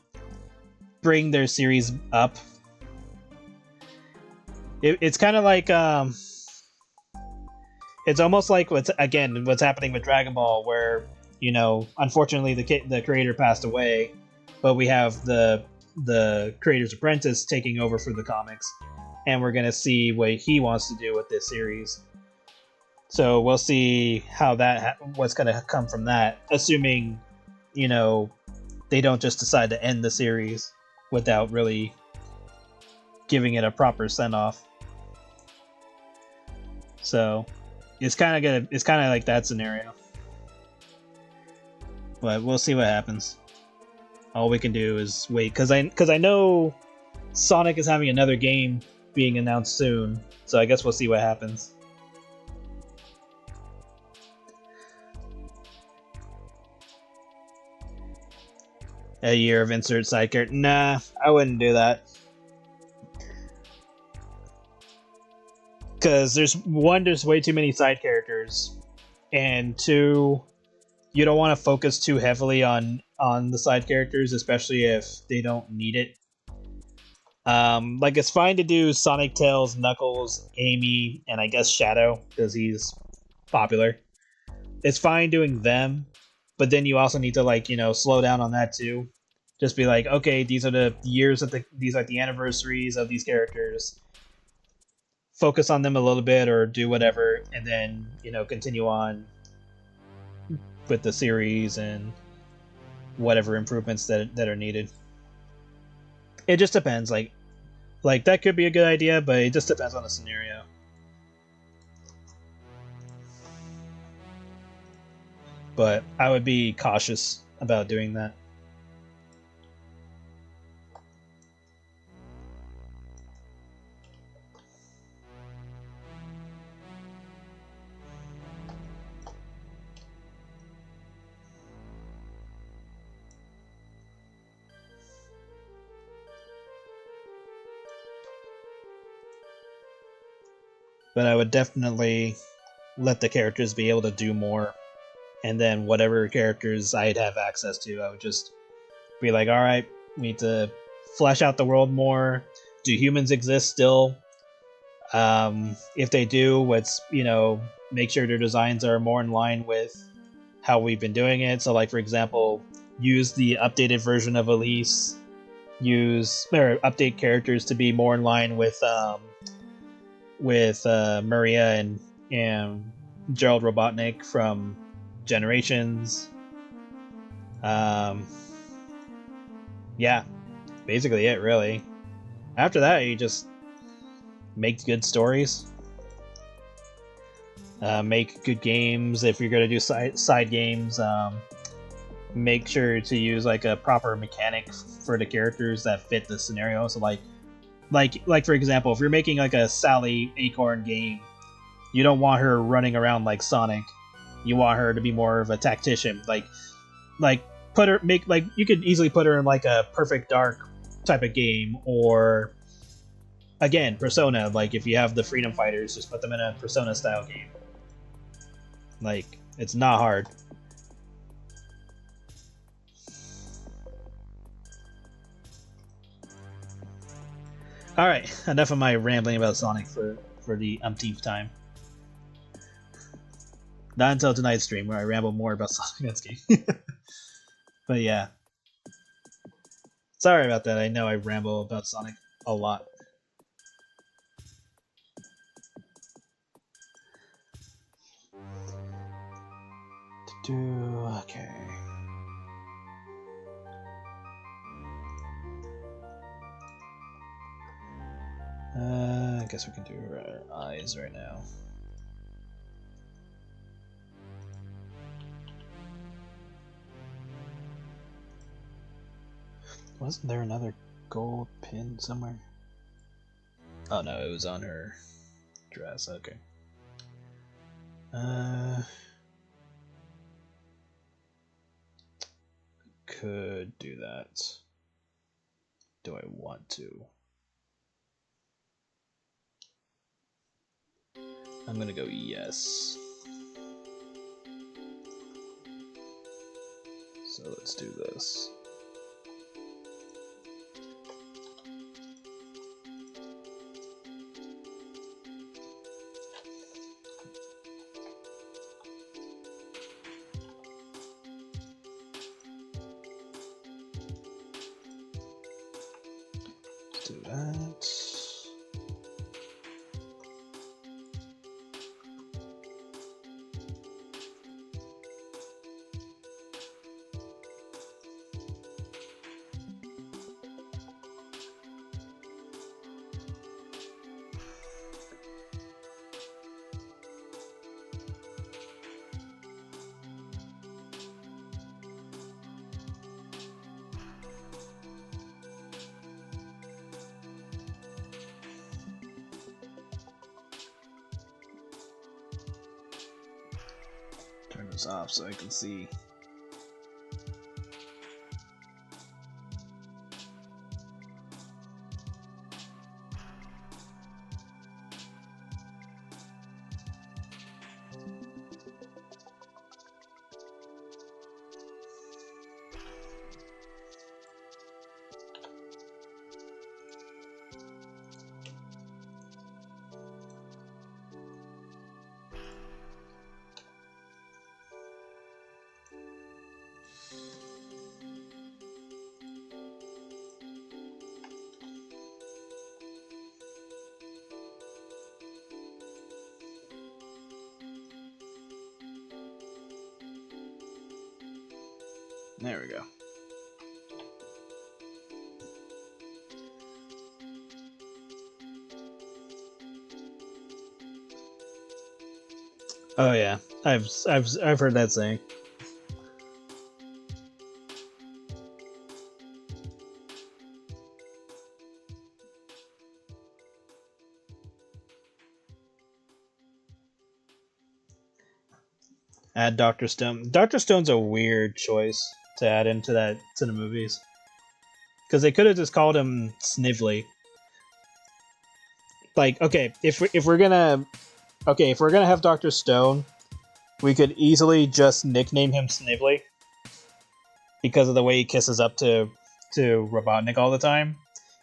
A: bring their series up. It's kind of like it's almost like what's happening with Dragon Ball, where, you know, unfortunately the creator passed away, but we have the creator's apprentice taking over for the comics, and we're gonna see what he wants to do with this series. So we'll see how what's gonna come from that, assuming, you know, they don't just decide to end the series without really giving it a proper send off. So it's kind of like that scenario, but we'll see what happens. All we can do is wait, because I know Sonic is having another game being announced soon, so I guess we'll see what happens. A year of insert side character? Nah, I wouldn't do that. Because there's way too many side characters, and two, you don't want to focus too heavily on the side characters, especially if they don't need it. Like, it's fine to do Sonic, Tails, Knuckles, Amy, and I guess Shadow, because he's popular. It's fine doing them, but then you also need to, like, slow down on that too. Just be like, okay, these are the years of these are the anniversaries of these characters. Focus on them a little bit, or do whatever, and then continue on with the series and whatever improvements that are needed. It just depends. Like that could be a good idea, but it just depends on the scenario. But I would be cautious about doing that. But I would definitely let the characters be able to do more, and then whatever characters I'd have access to, I would just be like, alright, we need to flesh out the world more. Do humans exist still? If they do, let's, make sure their designs are more in line with how we've been doing it. So, like, for example, use the updated version of Elise, update characters to be more in line with Maria and Gerald Robotnik from Generations. Yeah, basically it, really. After that, you just make good stories. Make good games. If you're going to do side games, make sure to use like a proper mechanic for the characters that fit the scenario. So like for example, if you're making like a Sally Acorn game, you don't want her running around like Sonic. You want her to be more of a tactician. Like you could easily put her in like a Perfect Dark type of game, or again, Persona. Like, if you have the Freedom Fighters, just put them in a Persona style game. Like, it's not hard. Alright, enough of my rambling about Sonic for the umpteenth time. Not until tonight's stream, where I ramble more about Sonic in this game. But yeah. Sorry about that, I know I ramble about Sonic a lot. Okay. I guess we can do our eyes right now. Wasn't there another gold pin somewhere? Oh no, it was on her dress. Okay. Could do that. Do I want to? I'm gonna go yes. So let's do this. Let's do that. Turn this off so I can see. There we go. Oh yeah, I've heard that saying. Add Dr. Stone. Dr. Stone's a weird choice to add into the movies. Because they could have just called him Snively. Like, okay, if we're gonna have Dr. Stone, we could easily just nickname him Snively because of the way he kisses up to Robotnik all the time,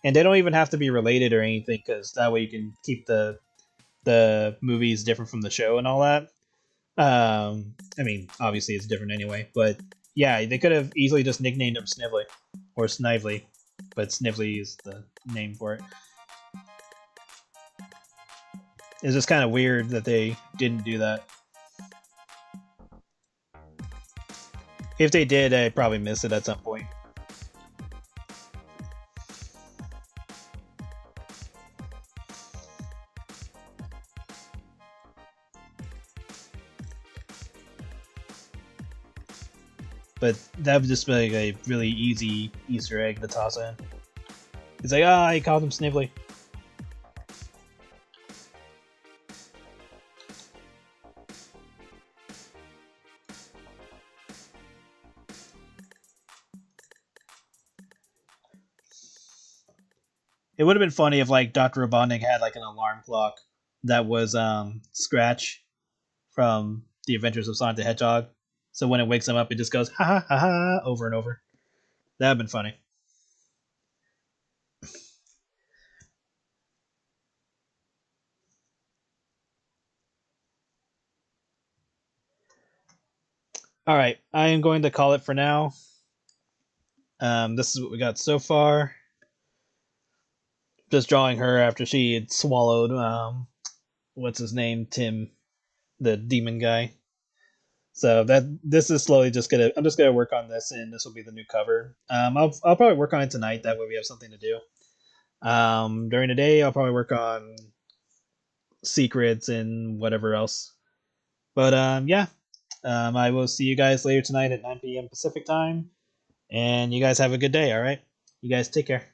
A: and they don't even have to be related or anything, because that way you can keep the movies different from the show and all that. I mean, obviously it's different anyway, but yeah, they could have easily just nicknamed him Snively or Snively, but Snively is the name for it. It's just kind of weird that they didn't do that. If they did, I probably missed it at some point. But that would just be like a really easy Easter egg to toss in. It's like, I called him Snively. It would have been funny if like Dr. Robotnik had like an alarm clock that was Scratch from The Adventures of Sonic the Hedgehog. So when it wakes him up, it just goes ha ha ha ha over and over. That would have been funny. All right, I am going to call it for now. This is what we got so far. Just drawing her after she had swallowed what's his name, Tim, the demon guy. So this is slowly just gonna. I'm just gonna work on this, and this will be the new cover. I'll probably work on it tonight. That way we have something to do. During the day, I'll probably work on secrets and whatever else. But yeah, I will see you guys later tonight at 9 p.m. Pacific time, and you guys have a good day. All right, you guys take care.